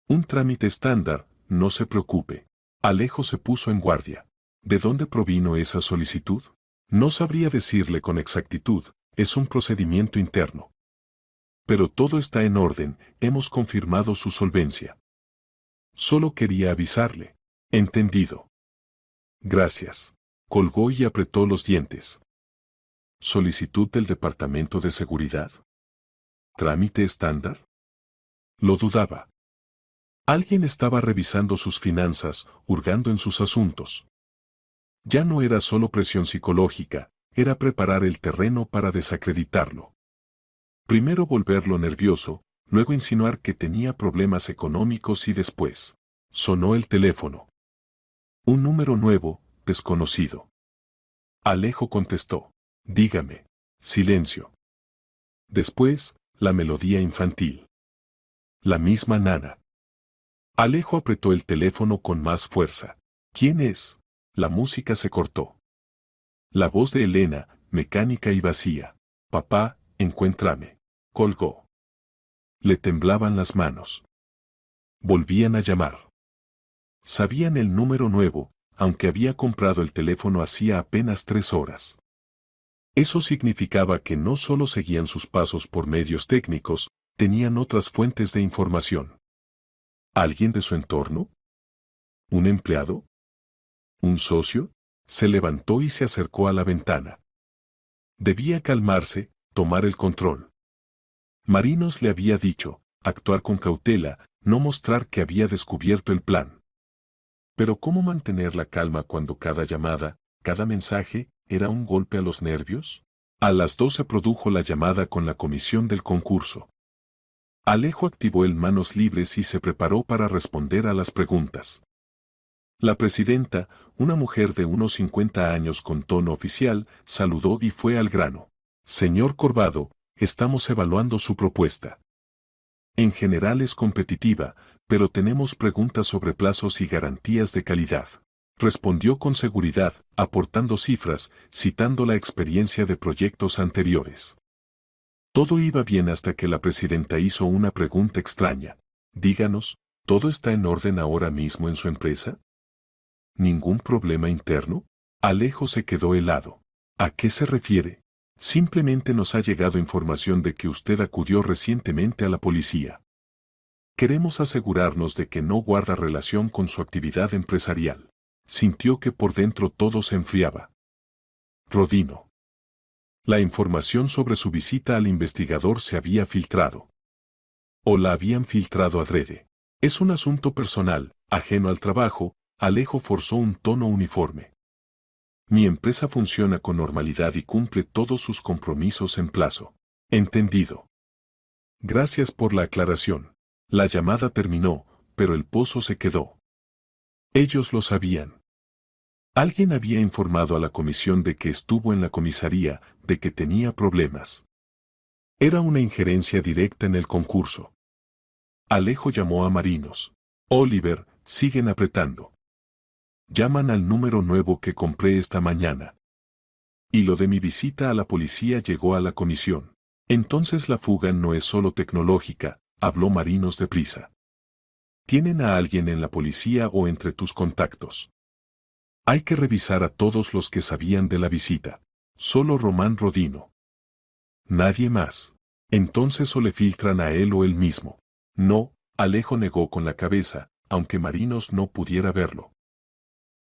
Un trámite estándar, no se preocupe. Alejo se puso en guardia. ¿De dónde provino esa solicitud? No sabría decirle con exactitud, es un procedimiento interno. Pero todo está en orden, hemos confirmado su solvencia. Solo quería avisarle. Entendido. Gracias. Colgó y apretó los dientes. ¿Solicitud del Departamento de Seguridad? ¿Trámite estándar? Lo dudaba. Alguien estaba revisando sus finanzas, hurgando en sus asuntos. Ya no era solo presión psicológica, era preparar el terreno para desacreditarlo. Primero volverlo nervioso, luego insinuar que tenía problemas económicos y después. Sonó el teléfono. Un número nuevo, desconocido. Alejo contestó. Dígame. Silencio. Después, la melodía infantil. La misma nana. Alejo apretó el teléfono con más fuerza. ¿Quién es? La música se cortó. La voz de Elena, mecánica y vacía. Papá, encuéntrame. Colgó. Le temblaban las manos. Volvían a llamar. Sabían el número nuevo, aunque había comprado el teléfono hacía apenas 3 horas. Eso significaba que no solo seguían sus pasos por medios técnicos, tenían otras fuentes de información. ¿Alguien de su entorno? ¿Un empleado? ¿Un socio? Se levantó y se acercó a la ventana. Debía calmarse, tomar el control. Marinos le había dicho, actuar con cautela, no mostrar que había descubierto el plan. Pero ¿cómo mantener la calma cuando cada llamada, cada mensaje, era un golpe a los nervios? A las 2 se produjo la llamada con la comisión del concurso. Alejo activó el manos libres y se preparó para responder a las preguntas. La presidenta, una mujer de unos 50 años con tono oficial, saludó y fue al grano. Señor Corvado, estamos evaluando su propuesta. En general es competitiva, pero tenemos preguntas sobre plazos y garantías de calidad. Respondió con seguridad, aportando cifras, citando la experiencia de proyectos anteriores. Todo iba bien hasta que la presidenta hizo una pregunta extraña. Díganos, ¿todo está en orden ahora mismo en su empresa? ¿Ningún problema interno? Alejo se quedó helado. ¿A qué se refiere? Simplemente nos ha llegado información de que usted acudió recientemente a la policía. Queremos asegurarnos de que no guarda relación con su actividad empresarial. Sintió que por dentro todo se enfriaba. Rodino. La información sobre su visita al investigador se había filtrado. O la habían filtrado adrede. Es un asunto personal, ajeno al trabajo. Alejo forzó un tono uniforme. Mi empresa funciona con normalidad y cumple todos sus compromisos en plazo. Entendido. Gracias por la aclaración. La llamada terminó, pero el pozo se quedó. Ellos lo sabían. Alguien había informado a la comisión de que estuvo en la comisaría, de que tenía problemas. Era una injerencia directa en el concurso. Alejo llamó a Marinos. Oliver, siguen apretando. Llaman al número nuevo que compré esta mañana. Y lo de mi visita a la policía llegó a la comisión. Entonces la fuga no es solo tecnológica, habló Marinos deprisa. ¿Tienen a alguien en la policía o entre tus contactos? Hay que revisar a todos los que sabían de la visita. Solo Román Rodino. Nadie más. Entonces o le filtran a él o él mismo. No, Alejo negó con la cabeza, aunque Marinos no pudiera verlo.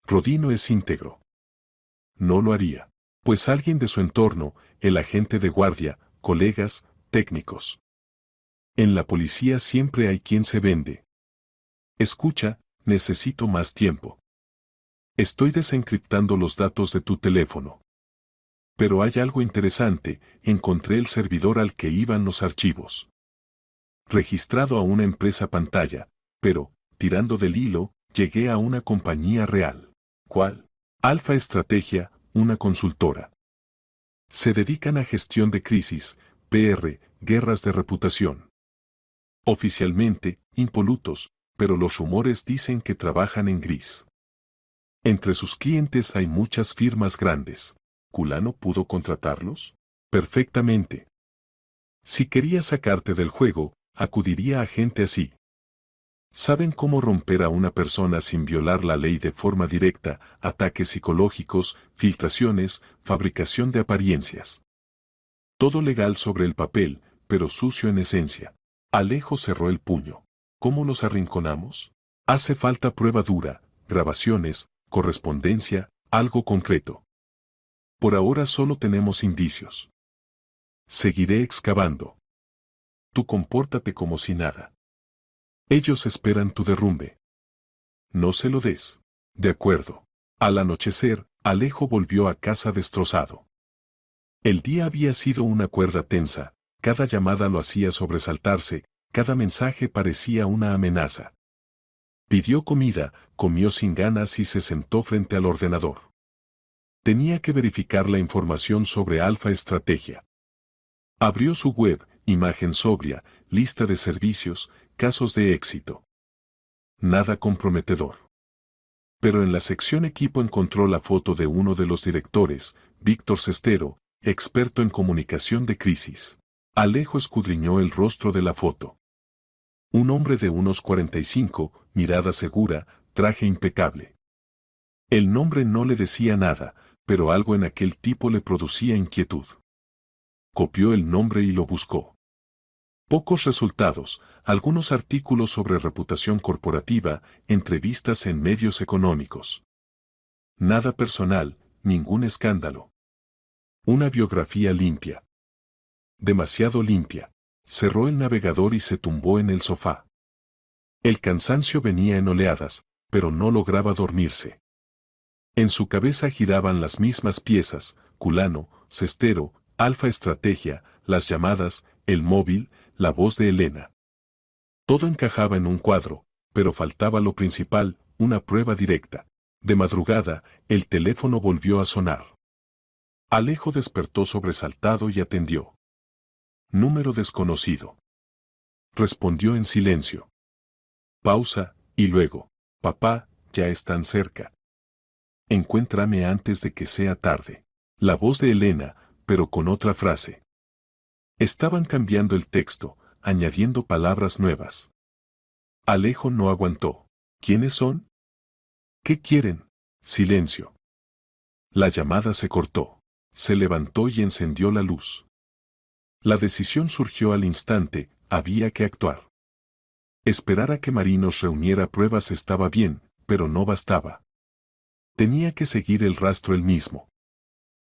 Rodino es íntegro. No lo haría. Pues alguien de su entorno, el agente de guardia, colegas, técnicos. En la policía siempre hay quien se vende. Escucha, necesito más tiempo. Estoy desencriptando los datos de tu teléfono. Pero hay algo interesante, encontré el servidor al que iban los archivos. Registrado a una empresa pantalla, pero, tirando del hilo, llegué a una compañía real. ¿Cuál? Alfa Estrategia, una consultora. Se dedican a gestión de crisis, PR, guerras de reputación. Oficialmente, impolutos, pero los rumores dicen que trabajan en gris. Entre sus clientes hay muchas firmas grandes. ¿Culano pudo contratarlos? Perfectamente. Si quería sacarte del juego, acudiría a gente así. Saben cómo romper a una persona sin violar la ley de forma directa, ataques psicológicos, filtraciones, fabricación de apariencias. Todo legal sobre el papel, pero sucio en esencia. Alejo cerró el puño. ¿Cómo los arrinconamos? Hace falta prueba dura, grabaciones, correspondencia, algo concreto. Por ahora solo tenemos indicios. Seguiré excavando. Tú compórtate como si nada. Ellos esperan tu derrumbe. No se lo des. De acuerdo. Al anochecer, Alejo volvió a casa destrozado. El día había sido una cuerda tensa, cada llamada lo hacía sobresaltarse, cada mensaje parecía una amenaza. Pidió comida, comió sin ganas y se sentó frente al ordenador. Tenía que verificar la información sobre Alfa Estrategia. Abrió su web, imagen sobria, lista de servicios, casos de éxito. Nada comprometedor. Pero en la sección equipo encontró la foto de uno de los directores, Víctor Cestero, experto en comunicación de crisis. Alejo escudriñó el rostro de la foto. Un hombre de unos 45, mirada segura, traje impecable. El nombre no le decía nada, pero algo en aquel tipo le producía inquietud. Copió el nombre y lo buscó. Pocos resultados, algunos artículos sobre reputación corporativa, entrevistas en medios económicos. Nada personal, ningún escándalo. Una biografía limpia. Demasiado limpia. Cerró el navegador y se tumbó en el sofá. El cansancio venía en oleadas, pero no lograba dormirse. En su cabeza giraban las mismas piezas, Culano, Cestero, Alfa Estrategia, las llamadas, el móvil, la voz de Elena. Todo encajaba en un cuadro, pero faltaba lo principal, una prueba directa. De madrugada, el teléfono volvió a sonar. Alejo despertó sobresaltado y atendió. Número desconocido. Respondió en silencio. Pausa, y luego, papá, ya están cerca. Encuéntrame antes de que sea tarde. La voz de Elena, pero con otra frase. Estaban cambiando el texto, añadiendo palabras nuevas. Alejo no aguantó. ¿Quiénes son? ¿Qué quieren? Silencio. La llamada se cortó. Se levantó y encendió la luz. La decisión surgió al instante, había que actuar. Esperar a que Marinos reuniera pruebas estaba bien, pero no bastaba. Tenía que seguir el rastro él mismo.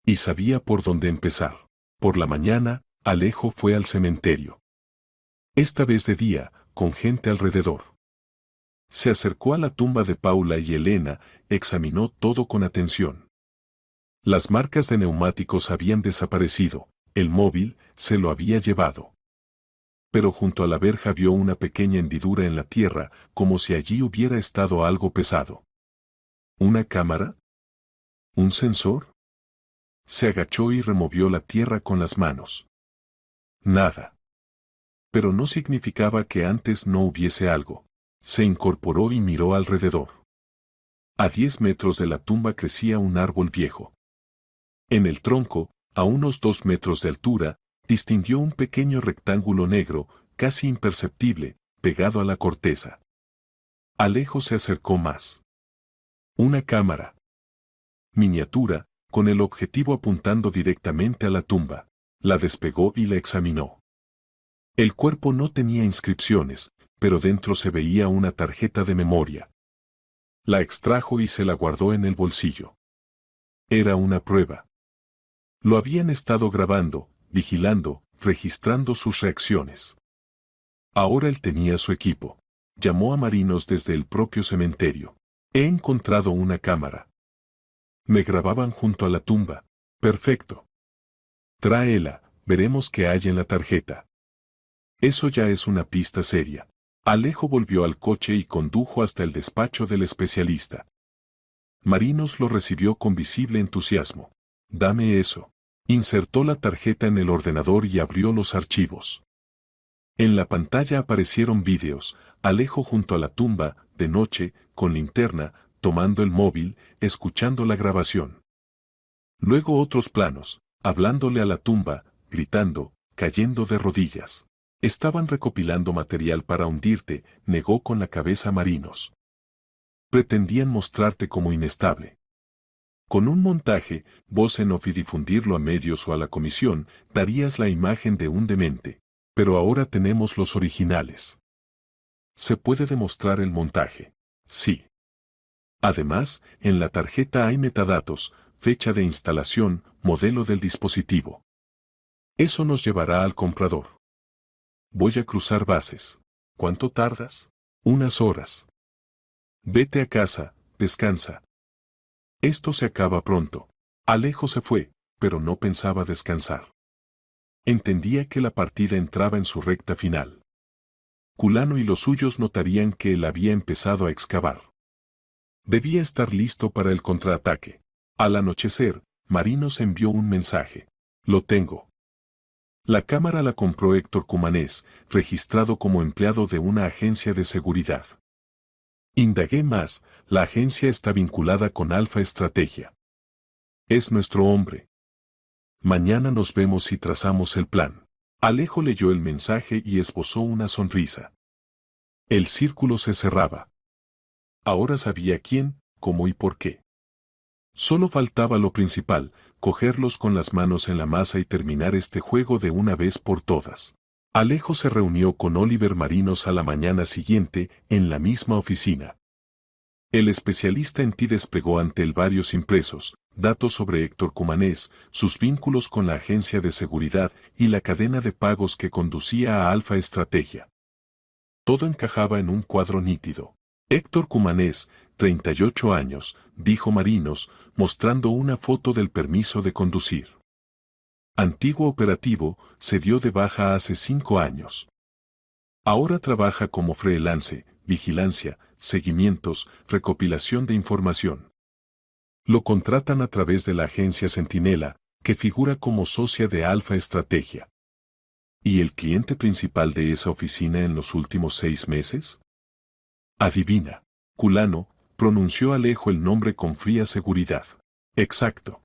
Y sabía por dónde empezar. Por la mañana, Alejo fue al cementerio. Esta vez de día, con gente alrededor. Se acercó a la tumba de Paula y Elena, examinó todo con atención. Las marcas de neumáticos habían desaparecido, el móvil se lo había llevado. Pero junto a la verja vio una pequeña hendidura en la tierra, como si allí hubiera estado algo pesado. ¿Una cámara? ¿Un sensor? Se agachó y removió la tierra con las manos. Nada. Pero no significaba que antes no hubiese algo. Se incorporó y miró alrededor. A 10 metros de la tumba crecía un árbol viejo. En el tronco, a unos 2 metros de altura, distinguió un pequeño rectángulo negro, casi imperceptible, pegado a la corteza. Alejo se acercó más. Una cámara. Miniatura, con el objetivo apuntando directamente a la tumba. La despegó y la examinó. El cuerpo no tenía inscripciones, pero dentro se veía una tarjeta de memoria. La extrajo y se la guardó en el bolsillo. Era una prueba. Lo habían estado grabando, vigilando, registrando sus reacciones. Ahora él tenía su equipo. Llamó a Marinos desde el propio cementerio. He encontrado una cámara. Me grababan junto a la tumba. Perfecto. Tráela, veremos qué hay en la tarjeta. Eso ya es una pista seria. Alejo volvió al coche y condujo hasta el despacho del especialista. Marinos lo recibió con visible entusiasmo. Dame eso. Insertó la tarjeta en el ordenador y abrió los archivos. En la pantalla aparecieron vídeos, Alejo junto a la tumba, de noche, con linterna, tomando el móvil, escuchando la grabación. Luego otros planos, hablándole a la tumba, gritando, cayendo de rodillas. Estaban recopilando material para hundirte, negó con la cabeza Marinos. Pretendían mostrarte como inestable. Con un montaje, voz en off y difundirlo a medios o a la comisión, darías la imagen de un demente. Pero ahora tenemos los originales. ¿Se puede demostrar el montaje? Sí. Además, en la tarjeta hay metadatos, fecha de instalación, modelo del dispositivo. Eso nos llevará al comprador. Voy a cruzar bases. ¿Cuánto tardas? Unas horas. Vete a casa, descansa. Esto se acaba pronto. Alejo se fue, pero no pensaba descansar. Entendía que la partida entraba en su recta final. Culano y los suyos notarían que él había empezado a excavar. Debía estar listo para el contraataque. Al anochecer, Marinos envió un mensaje. Lo tengo. La cámara la compró Héctor Cumanés, registrado como empleado de una agencia de seguridad. Indagué más, la agencia está vinculada con Alfa Estrategia. Es nuestro hombre. Mañana nos vemos y trazamos el plan. Alejo leyó el mensaje y esbozó una sonrisa. El círculo se cerraba. Ahora sabía quién, cómo y por qué. Solo faltaba lo principal, cogerlos con las manos en la masa y terminar este juego de una vez por todas. Alejo se reunió con Oliver Marinos a la mañana siguiente, en la misma oficina. El especialista en ti desplegó ante él varios impresos, datos sobre Héctor Cumanés, sus vínculos con la agencia de seguridad y la cadena de pagos que conducía a Alfa Estrategia. Todo encajaba en un cuadro nítido. Héctor Cumanés, 38 años, dijo Marinos, mostrando una foto del permiso de conducir. Antiguo operativo, se dio de baja hace 5 años. Ahora trabaja como freelance, vigilancia, seguimientos, recopilación de información. Lo contratan a través de la agencia Centinela, que figura como socia de Alfa Estrategia. ¿Y el cliente principal de esa oficina en los últimos 6 meses? Adivina. Culano, pronunció Alejo el nombre con fría seguridad. Exacto.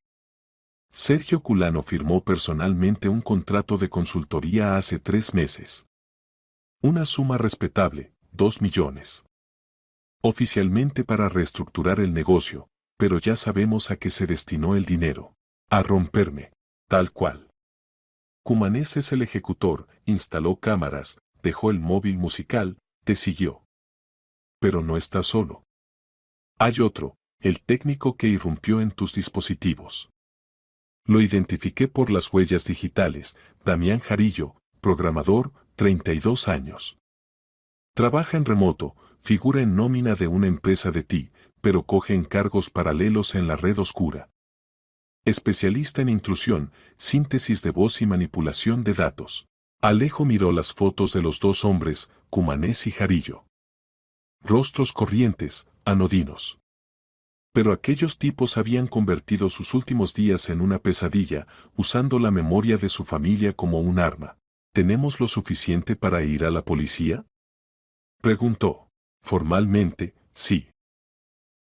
Sergio Culano firmó personalmente un contrato de consultoría hace 3 meses. Una suma respetable, 2 millones. Oficialmente para reestructurar el negocio, pero ya sabemos a qué se destinó el dinero. A romperme. Tal cual. Cumanés es el ejecutor, instaló cámaras, dejó el móvil musical, te siguió. Pero no estás solo. Hay otro, el técnico que irrumpió en tus dispositivos. Lo identifiqué por las huellas digitales, Damián Jarillo, programador, 32 años. Trabaja en remoto, figura en nómina de una empresa de TI, pero coge encargos paralelos en la red oscura. Especialista en intrusión, síntesis de voz y manipulación de datos. Alejo miró las fotos de los dos hombres, Cumanés y Jarillo. Rostros corrientes, anodinos. Pero aquellos tipos habían convertido sus últimos días en una pesadilla, usando la memoria de su familia como un arma. ¿Tenemos lo suficiente para ir a la policía? Preguntó. Formalmente, sí.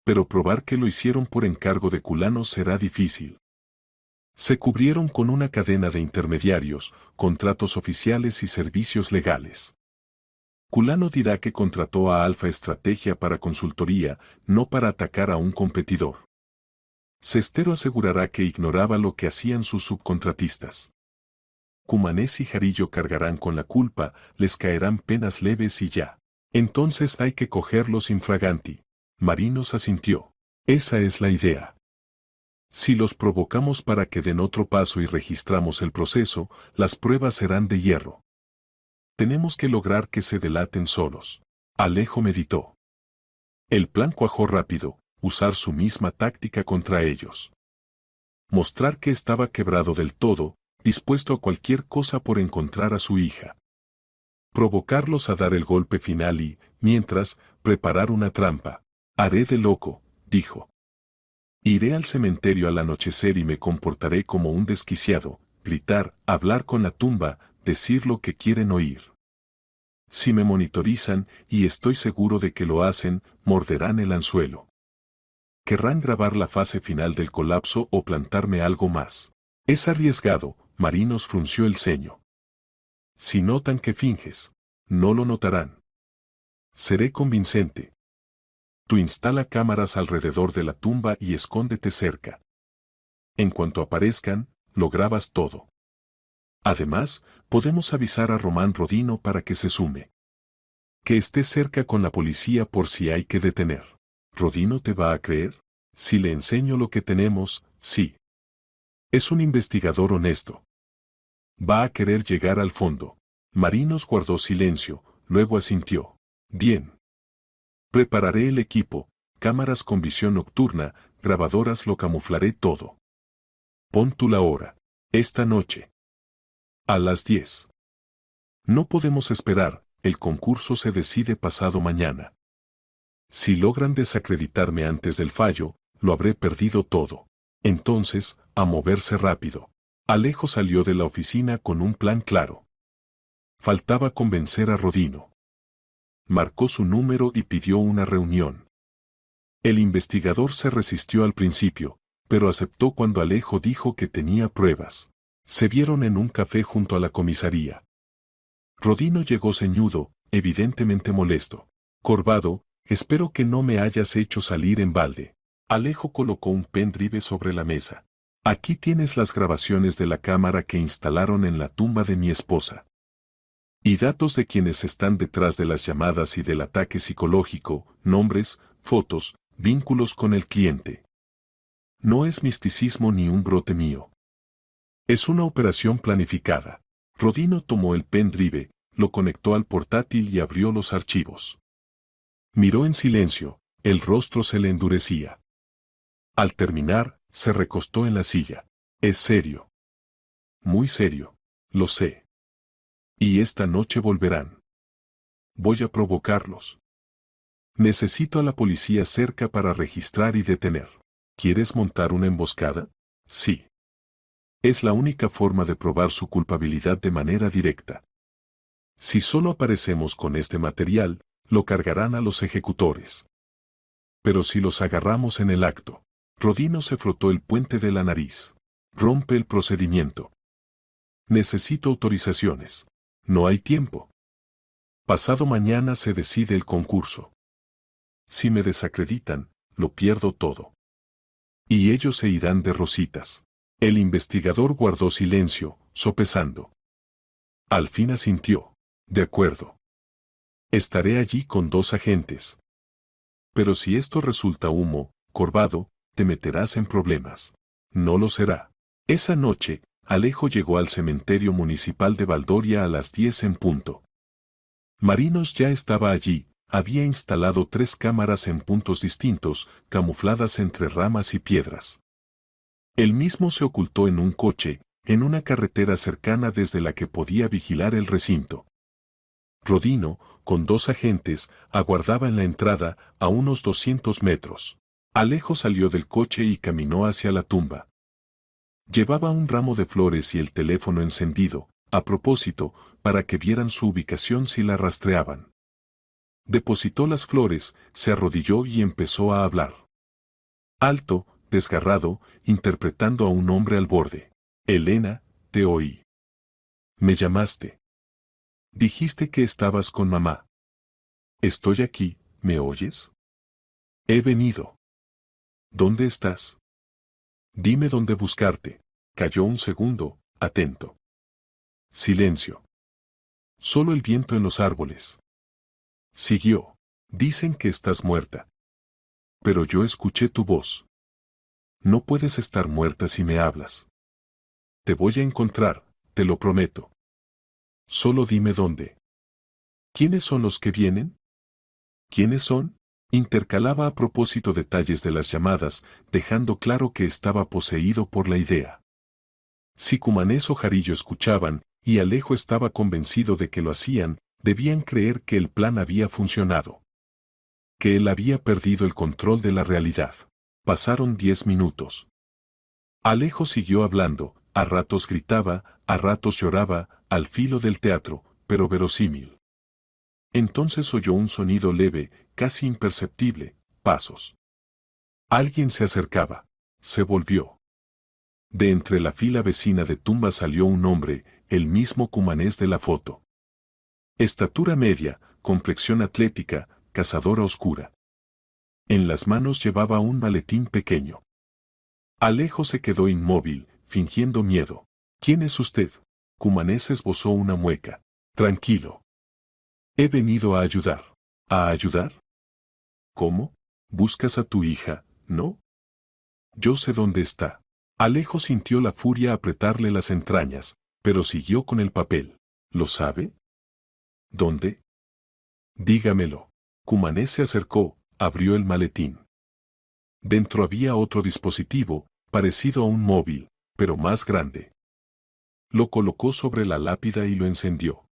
Pero probar que lo hicieron por encargo de Culano será difícil. Se cubrieron con una cadena de intermediarios, contratos oficiales y servicios legales. Culano dirá que contrató a Alfa Estrategia para consultoría, no para atacar a un competidor. Cestero asegurará que ignoraba lo que hacían sus subcontratistas. Cumanés y Jarillo cargarán con la culpa, les caerán penas leves y ya. Entonces hay que cogerlos infraganti. Marinos asintió. Esa es la idea. Si los provocamos para que den otro paso y registramos el proceso, las pruebas serán de hierro. Tenemos que lograr que se delaten solos. Alejo meditó. El plan cuajó rápido, usar su misma táctica contra ellos. Mostrar que estaba quebrado del todo, dispuesto a cualquier cosa por encontrar a su hija. Provocarlos a dar el golpe final y, mientras, preparar una trampa. Haré de loco, dijo. Iré al cementerio al anochecer y me comportaré como un desquiciado, gritar, hablar con la tumba, decir lo que quieren oír. Si me monitorizan, y estoy seguro de que lo hacen, morderán el anzuelo. Querrán grabar la fase final del colapso o plantarme algo más. Es arriesgado, Marinos frunció el ceño. Si notan que finges, no lo notarán. Seré convincente. Tú instala cámaras alrededor de la tumba y escóndete cerca. En cuanto aparezcan, lo grabas todo. Además, podemos avisar a Román Rodino para que se sume. Que esté cerca con la policía por si hay que detener. ¿Rodino te va a creer? Si le enseño lo que tenemos, sí. Es un investigador honesto. Va a querer llegar al fondo. Marinos guardó silencio, luego asintió. Bien. Prepararé el equipo, cámaras con visión nocturna, grabadoras, lo camuflaré todo. Pon tú la hora. Esta noche. A las 10. No podemos esperar, el concurso se decide pasado mañana. Si logran desacreditarme antes del fallo, lo habré perdido todo. Entonces, a moverse rápido. Alejo salió de la oficina con un plan claro. Faltaba convencer a Rodino. Marcó su número y pidió una reunión. El investigador se resistió al principio, pero aceptó cuando Alejo dijo que tenía pruebas. Se vieron en un café junto a la comisaría. Rodino llegó ceñudo, evidentemente molesto. Corvado, espero que no me hayas hecho salir en balde. Alejo colocó un pendrive sobre la mesa. Aquí tienes las grabaciones de la cámara que instalaron en la tumba de mi esposa. Y datos de quienes están detrás de las llamadas y del ataque psicológico, nombres, fotos, vínculos con el cliente. No es misticismo ni un brote mío. Es una operación planificada. Rodino tomó el pendrive, lo conectó al portátil y abrió los archivos. Miró en silencio, el rostro se le endurecía. Al terminar, se recostó en la silla. Es serio. Muy serio. Lo sé. Y esta noche volverán. Voy a provocarlos. Necesito a la policía cerca para registrar y detener. ¿Quieres montar una emboscada? Sí. Es la única forma de probar su culpabilidad de manera directa. Si solo aparecemos con este material, lo cargarán a los ejecutores. Pero si los agarramos en el acto. Rodino se frotó el puente de la nariz. Rompe el procedimiento. Necesito autorizaciones. No hay tiempo. Pasado mañana se decide el concurso. Si me desacreditan, lo pierdo todo. Y ellos se irán de rositas. El investigador guardó silencio, sopesando. Al fin asintió. De acuerdo. Estaré allí con 2 agentes. Pero si esto resulta humo, Corvado, te meterás en problemas. No lo será. Esa noche, Alejo llegó al cementerio municipal de Valdoria a las 10 en punto. Marinos ya estaba allí, había instalado 3 cámaras en puntos distintos, camufladas entre ramas y piedras. Él mismo se ocultó en un coche, en una carretera cercana desde la que podía vigilar el recinto. Rodino, con 2 agentes, aguardaba en la entrada, a unos 200 metros. Alejo salió del coche y caminó hacia la tumba. Llevaba un ramo de flores y el teléfono encendido, a propósito, para que vieran su ubicación si la rastreaban. Depositó las flores, se arrodilló y empezó a hablar. Alto, desgarrado, interpretando a un hombre al borde. Elena, te oí. Me llamaste. Dijiste que estabas con mamá. Estoy aquí, ¿me oyes? He venido. ¿Dónde estás? Dime dónde buscarte. Calló un segundo, atento. Silencio. Solo el viento en los árboles. Siguió. Dicen que estás muerta. Pero yo escuché tu voz. No puedes estar muerta si me hablas. Te voy a encontrar, te lo prometo. Solo dime dónde. ¿Quiénes son los que vienen? ¿Quiénes son? Intercalaba a propósito detalles de las llamadas, dejando claro que estaba poseído por la idea. Si Cumanés o Jarillo escuchaban, y Alejo estaba convencido de que lo hacían, debían creer que el plan había funcionado. Que él había perdido el control de la realidad. Pasaron 10 minutos. Alejo siguió hablando, a ratos gritaba, a ratos lloraba, al filo del teatro, pero verosímil. Entonces oyó un sonido leve, casi imperceptible, pasos. Alguien se acercaba. Se volvió. De entre la fila vecina de tumbas salió un hombre, el mismo Cumanés de la foto. Estatura media, complexión atlética, cazadora oscura. En las manos llevaba un maletín pequeño. Alejo se quedó inmóvil, fingiendo miedo. ¿Quién es usted? Cumanés esbozó una mueca. Tranquilo. He venido a ayudar. ¿A ayudar? ¿Cómo? ¿Buscas a tu hija, no? Yo sé dónde está. Alejo sintió la furia apretarle las entrañas, pero siguió con el papel. ¿Lo sabe? ¿Dónde? Dígamelo. Cumanés se acercó, abrió el maletín. Dentro había otro dispositivo, parecido a un móvil, pero más grande. Lo colocó sobre la lápida y lo encendió.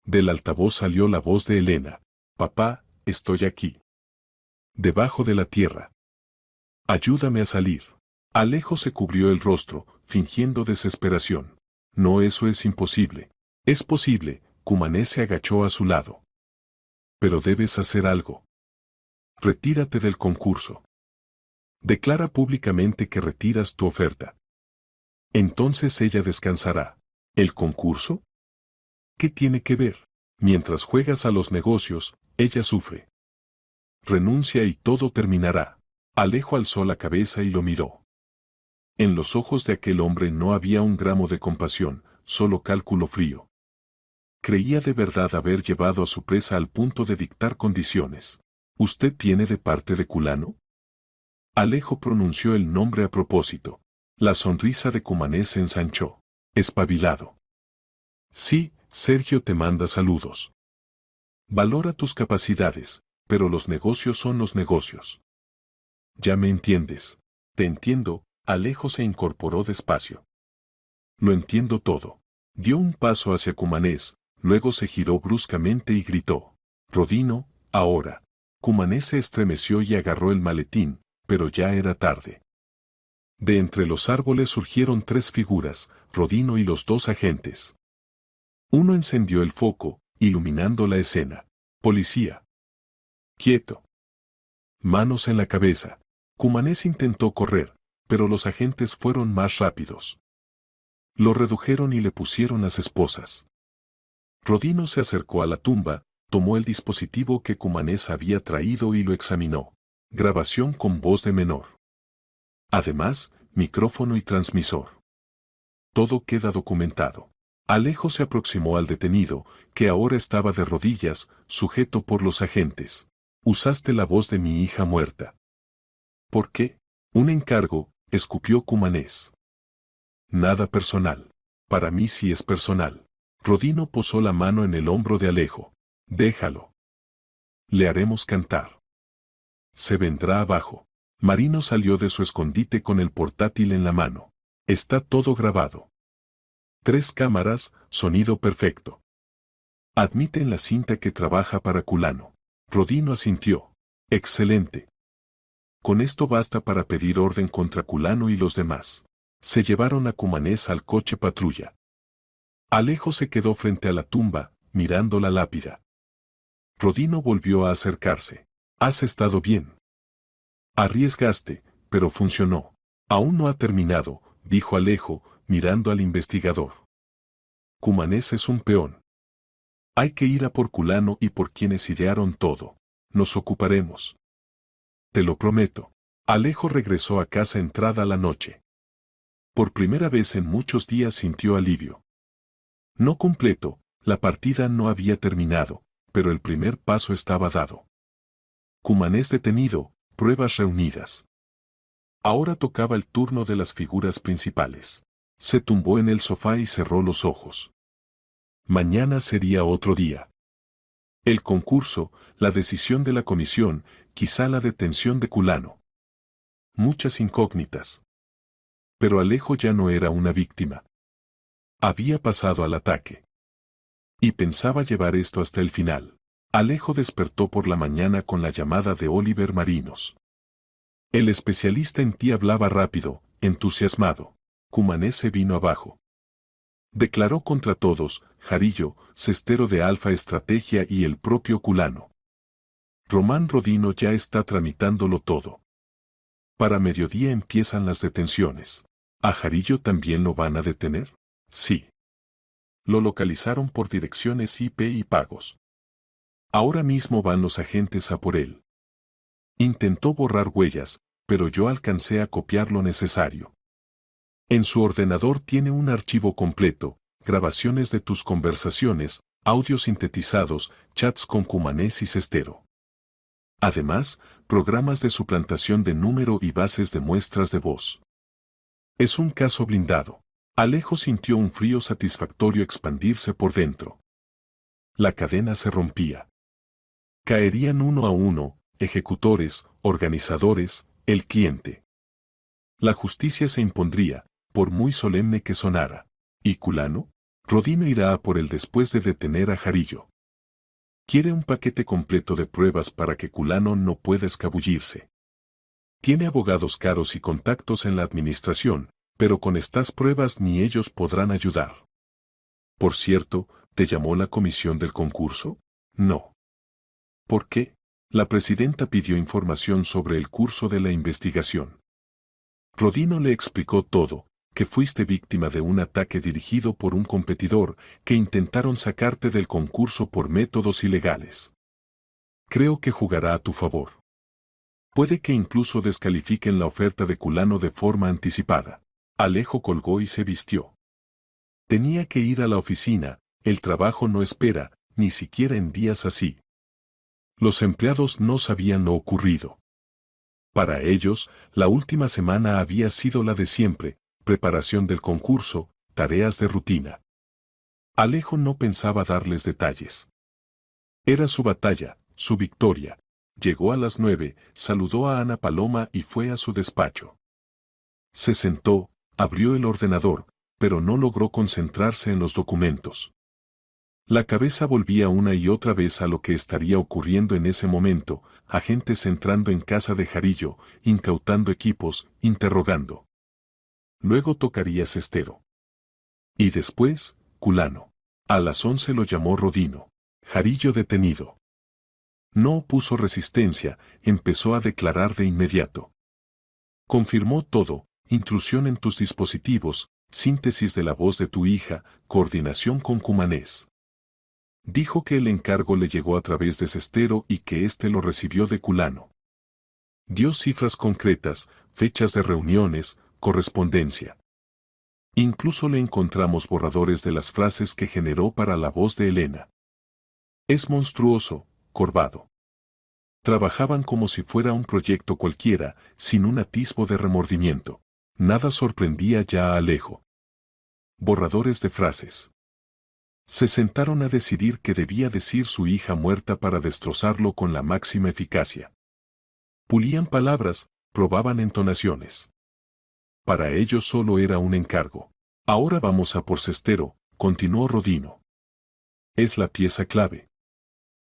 Del altavoz salió la voz de Elena. Papá, estoy aquí. Debajo de la tierra. Ayúdame a salir. Alejo se cubrió el rostro, fingiendo desesperación. No, eso es imposible. Es posible, Cumanés se agachó a su lado. Pero debes hacer algo. Retírate del concurso. Declara públicamente que retiras tu oferta. Entonces ella descansará. ¿El concurso? ¿Qué tiene que ver? Mientras juegas a los negocios, ella sufre. Renuncia y todo terminará. Alejo alzó la cabeza y lo miró. En los ojos de aquel hombre no había un gramo de compasión, solo cálculo frío. Creía de verdad haber llevado a su presa al punto de dictar condiciones. ¿Usted viene de parte de Culano? Alejo pronunció el nombre a propósito. La sonrisa de Cumanés se ensanchó. Espabilado. Sí, Sergio te manda saludos. Valora tus capacidades, pero los negocios son los negocios. Ya me entiendes. Te entiendo. Alejo se incorporó despacio. Lo entiendo todo. Dio un paso hacia Cumanés, luego se giró bruscamente y gritó. Rodino, ahora. Cumané se estremeció y agarró el maletín, pero ya era tarde. De entre los árboles surgieron tres figuras, Rodino y los dos agentes. Uno encendió el foco, iluminando la escena. Policía. Quieto. Manos en la cabeza. Cumanés intentó correr, pero los agentes fueron más rápidos. Lo redujeron y le pusieron las esposas. Rodino se acercó a la tumba, tomó el dispositivo que Cumanés había traído y lo examinó. Grabación con voz de menor. Además, micrófono y transmisor. Todo queda documentado. Alejo se aproximó al detenido, que ahora estaba de rodillas, sujeto por los agentes. Usaste la voz de mi hija muerta. ¿Por qué? Un encargo, escupió Cumanés. Nada personal. Para mí sí es personal. Rodino posó la mano en el hombro de Alejo. Déjalo. Le haremos cantar. Se vendrá abajo. Marino salió de su escondite con el portátil en la mano. Está todo grabado. 3 cámaras, sonido perfecto. Admite en la cinta que trabaja para Culano. Rodino asintió. Excelente. Con esto basta para pedir orden contra Culano y los demás. Se llevaron a Cumanés al coche patrulla. Alejo se quedó frente a la tumba, mirando la lápida. Rodino volvió a acercarse. Has estado bien. Arriesgaste, pero funcionó. Aún no ha terminado, dijo Alejo, mirando al investigador. Cumanés es un peón. Hay que ir a por Culano y por quienes idearon todo. Nos ocuparemos. Te lo prometo. Alejo regresó a casa entrada la noche. Por primera vez en muchos días sintió alivio. No completo, la partida no había terminado, pero el primer paso estaba dado. Cumanés detenido, pruebas reunidas. Ahora tocaba el turno de las figuras principales. Se tumbó en el sofá y cerró los ojos. Mañana sería otro día. El concurso, la decisión de la comisión, quizá la detención de Culano. Muchas incógnitas. Pero Alejo ya no era una víctima. Había pasado al ataque. Y pensaba llevar esto hasta el final. Alejo despertó por la mañana con la llamada de Oliver Marinos. El especialista en ti hablaba rápido, entusiasmado. Cumanés se vino abajo. Declaró contra todos, Jarillo, Cestero de Alfa Estrategia y el propio Culano. Román Rodino ya está tramitándolo todo. Para mediodía empiezan las detenciones. ¿A Jarillo también lo van a detener? Sí. Lo localizaron por direcciones IP y pagos. Ahora mismo van los agentes a por él. Intentó borrar huellas, pero yo alcancé a copiar lo necesario. En su ordenador tiene un archivo completo, grabaciones de tus conversaciones, audios sintetizados, chats con Cumanés y Cestero. Además, programas de suplantación de número y bases de muestras de voz. Es un caso blindado. Alejo sintió un frío satisfactorio expandirse por dentro. La cadena se rompía. Caerían uno a uno, ejecutores, organizadores, el cliente. La justicia se impondría, por muy solemne que sonara. ¿Y Culano? Rodino irá a por él después de detener a Jarillo. Quiere un paquete completo de pruebas para que Culano no pueda escabullirse. Tiene abogados caros y contactos en la administración, pero con estas pruebas ni ellos podrán ayudar. Por cierto, ¿te llamó la comisión del concurso? No. ¿Por qué? La presidenta pidió información sobre el curso de la investigación. Rodino le explicó todo, que fuiste víctima de un ataque dirigido por un competidor, que intentaron sacarte del concurso por métodos ilegales. Creo que jugará a tu favor. Puede que incluso descalifiquen la oferta de Culano de forma anticipada. Alejo colgó y se vistió. Tenía que ir a la oficina, el trabajo no espera, ni siquiera en días así. Los empleados no sabían lo ocurrido. Para ellos, la última semana había sido la de siempre, preparación del concurso, tareas de rutina. Alejo no pensaba darles detalles. Era su batalla, su victoria. Llegó a las 9, saludó a Ana Paloma y fue a su despacho. Se sentó, abrió el ordenador, pero no logró concentrarse en los documentos. La cabeza volvía una y otra vez a lo que estaría ocurriendo en ese momento, agentes entrando en casa de Jarillo, incautando equipos, interrogando. Luego tocaría Sestero. Y después, Culano. A las 11 lo llamó Rodino. Jarillo detenido. No opuso resistencia, empezó a declarar de inmediato. Confirmó todo, intrusión en tus dispositivos, síntesis de la voz de tu hija, coordinación con Cumanés. Dijo que el encargo le llegó a través de Sestero y que éste lo recibió de Culano. Dio cifras concretas, fechas de reuniones, correspondencia. Incluso le encontramos borradores de las frases que generó para la voz de Elena. Es monstruoso, Corvado. Trabajaban como si fuera un proyecto cualquiera, sin un atisbo de remordimiento. Nada sorprendía ya a Alejo. Borradores de frases. Se sentaron a decidir qué debía decir su hija muerta para destrozarlo con la máxima eficacia. Pulían palabras, probaban entonaciones. Para ellos solo era un encargo. Ahora vamos a por Sestero, continuó Rodino. Es la pieza clave.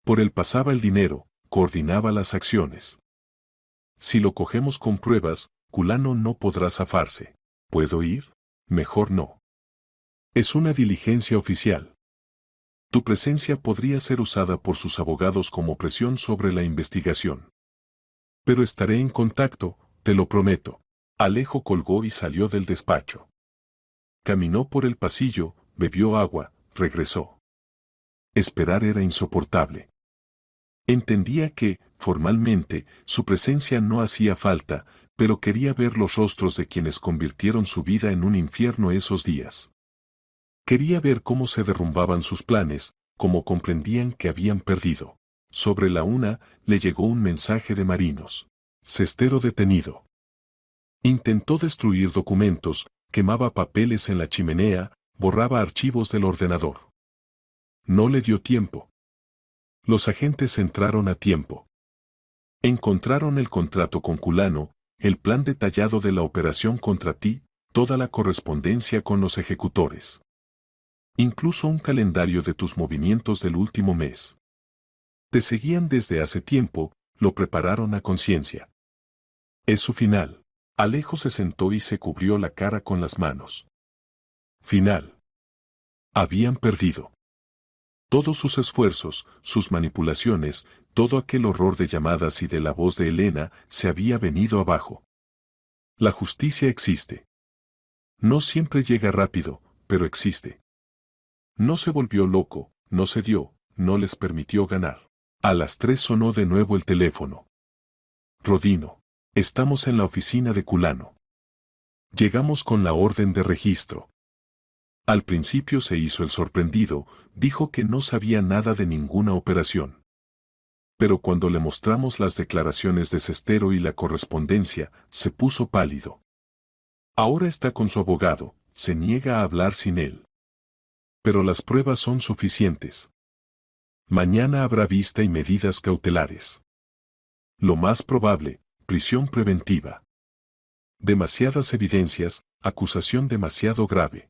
Por él pasaba el dinero, coordinaba las acciones. Si lo cogemos con pruebas, Culano no podrá zafarse. ¿Puedo ir? Mejor no. Es una diligencia oficial. Tu presencia podría ser usada por sus abogados como presión sobre la investigación. Pero estaré en contacto, te lo prometo. Alejo colgó y salió del despacho. Caminó por el pasillo, bebió agua, regresó. Esperar era insoportable. Entendía que, formalmente, su presencia no hacía falta, pero quería ver los rostros de quienes convirtieron su vida en un infierno esos días. Quería ver cómo se derrumbaban sus planes, cómo comprendían que habían perdido. Sobre la 1, le llegó un mensaje de Marinos. Sestero detenido. Intentó destruir documentos, quemaba papeles en la chimenea, borraba archivos del ordenador. No le dio tiempo. Los agentes entraron a tiempo. Encontraron el contrato con Culano, el plan detallado de la operación contra ti, toda la correspondencia con los ejecutores. Incluso un calendario de tus movimientos del último mes. Te seguían desde hace tiempo, lo prepararon a conciencia. Es su final. Alejo se sentó y se cubrió la cara con las manos. Final. Habían perdido. Todos sus esfuerzos, sus manipulaciones, todo aquel horror de llamadas y de la voz de Elena se había venido abajo. La justicia existe. No siempre llega rápido, pero existe. No se volvió loco, no cedió, no les permitió ganar. A las 3 sonó de nuevo el teléfono. Rodino. Estamos en la oficina de Culano. Llegamos con la orden de registro. Al principio se hizo el sorprendido, dijo que no sabía nada de ninguna operación. Pero cuando le mostramos las declaraciones de Sestero y la correspondencia, se puso pálido. Ahora está con su abogado, se niega a hablar sin él. Pero las pruebas son suficientes. Mañana habrá vista y medidas cautelares. Lo más probable, prisión preventiva. Demasiadas evidencias, acusación demasiado grave.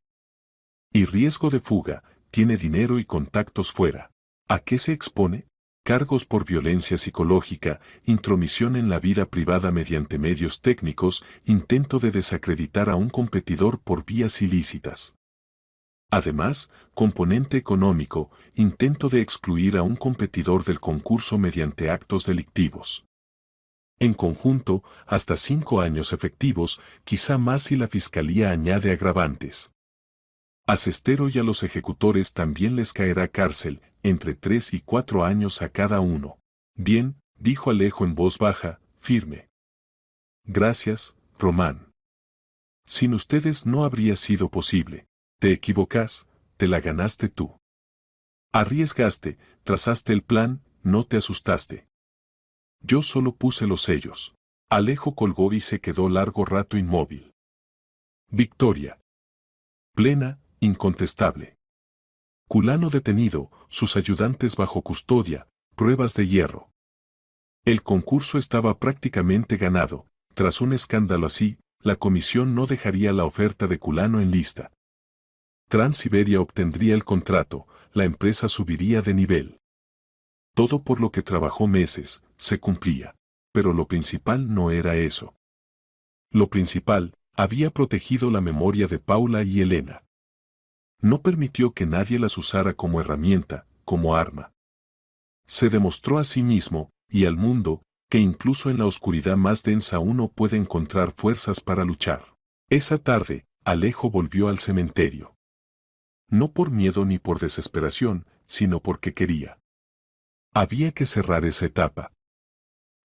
Y riesgo de fuga, tiene dinero y contactos fuera. ¿A qué se expone? Cargos por violencia psicológica, intromisión en la vida privada mediante medios técnicos, intento de desacreditar a un competidor por vías ilícitas. Además, componente económico, intento de excluir a un competidor del concurso mediante actos delictivos. En conjunto, hasta 5 años efectivos, quizá más si la fiscalía añade agravantes. A Sestero y a los ejecutores también les caerá cárcel, entre 3 y 4 años a cada uno. Bien, dijo Alejo en voz baja, firme. Gracias, Román. Sin ustedes no habría sido posible. Te equivocas, te la ganaste tú. Arriesgaste, trazaste el plan, no te asustaste. Yo solo puse los sellos. Alejo colgó y se quedó largo rato inmóvil. Victoria. Plena, incontestable. Culano detenido, sus ayudantes bajo custodia, pruebas de hierro. El concurso estaba prácticamente ganado. Tras un escándalo así, la comisión no dejaría la oferta de Culano en lista. Transiberia obtendría el contrato, la empresa subiría de nivel. Todo por lo que trabajó meses, se cumplía. Pero lo principal no era eso. Lo principal, había protegido la memoria de Paula y Elena. No permitió que nadie las usara como herramienta, como arma. Se demostró a sí mismo, y al mundo, que incluso en la oscuridad más densa uno puede encontrar fuerzas para luchar. Esa tarde, Alejo volvió al cementerio. No por miedo ni por desesperación, sino porque quería. Había que cerrar esa etapa.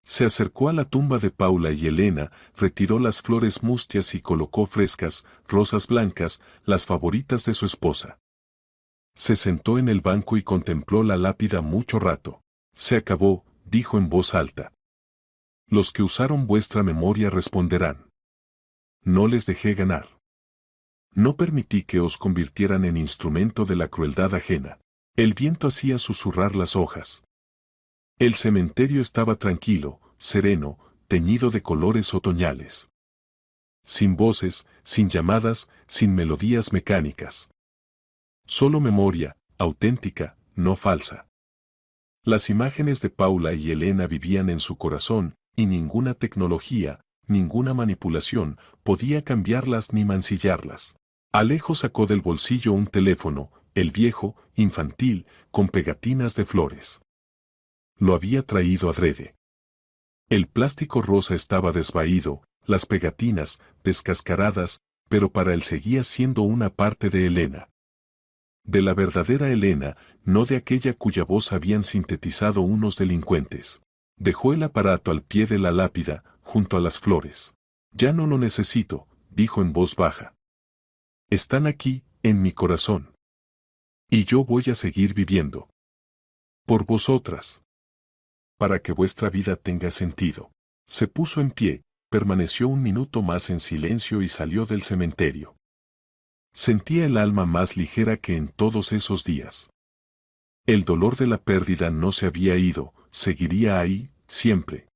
Se acercó a la tumba de Paula y Elena, retiró las flores mustias y colocó frescas, rosas blancas, las favoritas de su esposa. Se sentó en el banco y contempló la lápida mucho rato. Se acabó, dijo en voz alta. Los que usaron vuestra memoria responderán. No les dejé ganar. No permití que os convirtieran en instrumento de la crueldad ajena. El viento hacía susurrar las hojas. El cementerio estaba tranquilo, sereno, teñido de colores otoñales. Sin voces, sin llamadas, sin melodías mecánicas. Solo memoria, auténtica, no falsa. Las imágenes de Paula y Elena vivían en su corazón, y ninguna tecnología, ninguna manipulación, podía cambiarlas ni mancillarlas. Alejo sacó del bolsillo un teléfono, el viejo, infantil, con pegatinas de flores. Lo había traído adrede. El plástico rosa estaba desvaído, las pegatinas, descascaradas, pero para él seguía siendo una parte de Elena. De la verdadera Elena, no de aquella cuya voz habían sintetizado unos delincuentes. Dejó el aparato al pie de la lápida, junto a las flores. Ya no lo necesito, dijo en voz baja. Están aquí, en mi corazón. Y yo voy a seguir viviendo. Por vosotras. Para que vuestra vida tenga sentido. Se puso en pie, permaneció un minuto más en silencio y salió del cementerio. Sentía el alma más ligera que en todos esos días. El dolor de la pérdida no se había ido, seguiría ahí, siempre.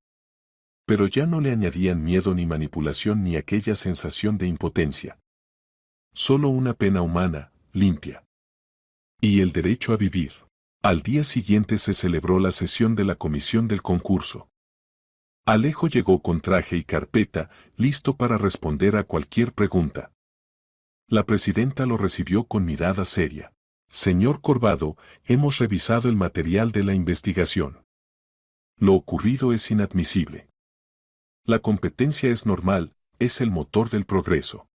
Pero ya no le añadían miedo ni manipulación ni aquella sensación de impotencia. Solo una pena humana, limpia. Y el derecho a vivir. Al día siguiente se celebró la sesión de la comisión del concurso. Alejo llegó con traje y carpeta, listo para responder a cualquier pregunta. La presidenta lo recibió con mirada seria. Señor Corvado, hemos revisado el material de la investigación. Lo ocurrido es inadmisible. La competencia es normal, es el motor del progreso.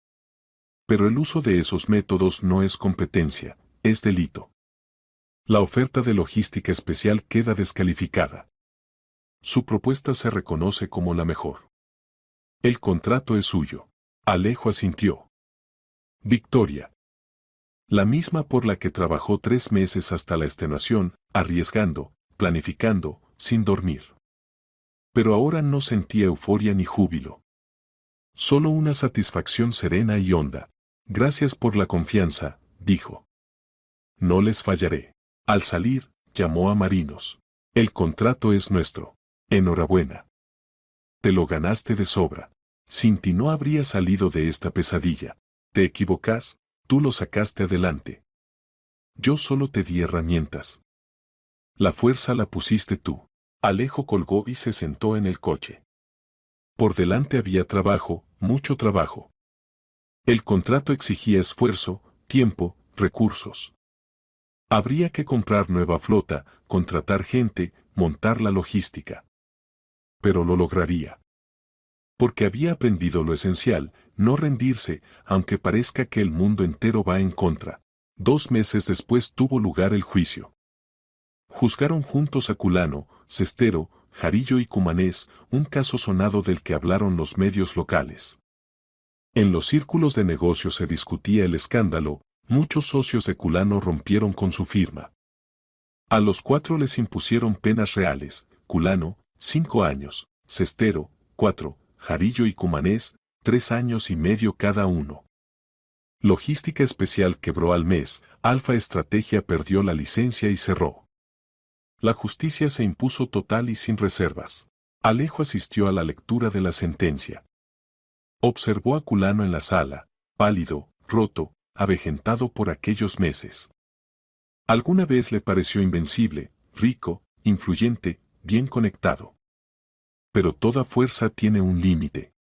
Pero el uso de esos métodos no es competencia, es delito. La oferta de logística especial queda descalificada. Su propuesta se reconoce como la mejor. El contrato es suyo. Alejo asintió. Victoria. La misma por la que trabajó 3 meses hasta la extenuación, arriesgando, planificando, sin dormir. Pero ahora no sentía euforia ni júbilo. Solo una satisfacción serena y honda. Gracias por la confianza, dijo. No les fallaré. Al salir, llamó a Marinos. El contrato es nuestro. Enhorabuena. Te lo ganaste de sobra. Sin ti no habría salido de esta pesadilla. Te equivocas, tú lo sacaste adelante. Yo solo te di herramientas. La fuerza la pusiste tú. Alejo colgó y se sentó en el coche. Por delante había trabajo, mucho trabajo. El contrato exigía esfuerzo, tiempo, recursos. Habría que comprar nueva flota, contratar gente, montar la logística. Pero lo lograría. Porque había aprendido lo esencial, no rendirse, aunque parezca que el mundo entero va en contra. 2 meses después tuvo lugar el juicio. Juzgaron juntos a Culano, Cestero, Jarillo y Cumanés, un caso sonado del que hablaron los medios locales. En los círculos de negocios se discutía el escándalo, muchos socios de Culano rompieron con su firma. A los 4 les impusieron penas reales, Culano, 5 años, Cestero, 4, Jarillo y Cumanés, 3 años y medio cada uno. Logística Especial quebró al mes, Alfa Estrategia perdió la licencia y cerró. La justicia se impuso total y sin reservas. Alejo asistió a la lectura de la sentencia. Observó a Culano en la sala, pálido, roto, avejentado por aquellos meses. Alguna vez le pareció invencible, rico, influyente, bien conectado. Pero toda fuerza tiene un límite.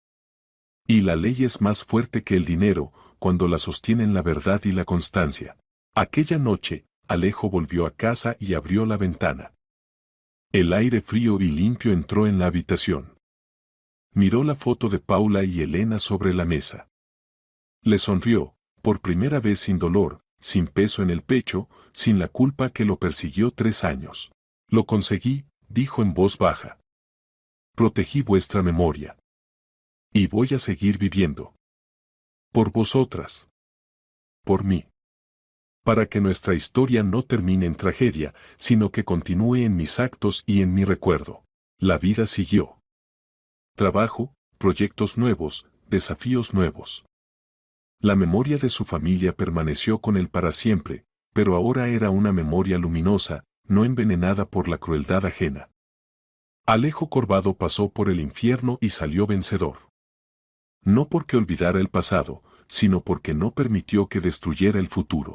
Y la ley es más fuerte que el dinero, cuando la sostienen la verdad y la constancia. Aquella noche, Alejo volvió a casa y abrió la ventana. El aire frío y limpio entró en la habitación. Miró la foto de Paula y Elena sobre la mesa. Le sonrió, por primera vez sin dolor, sin peso en el pecho, sin la culpa que lo persiguió 3 años. Lo conseguí, dijo en voz baja. Protegí vuestra memoria. Y voy a seguir viviendo. Por vosotras. Por mí. Para que nuestra historia no termine en tragedia, sino que continúe en mis actos y en mi recuerdo. La vida siguió. Trabajo, proyectos nuevos, desafíos nuevos. La memoria de su familia permaneció con él para siempre, pero ahora era una memoria luminosa, no envenenada por la crueldad ajena. Alejo Corvado pasó por el infierno y salió vencedor. No porque olvidara el pasado, sino porque no permitió que destruyera el futuro.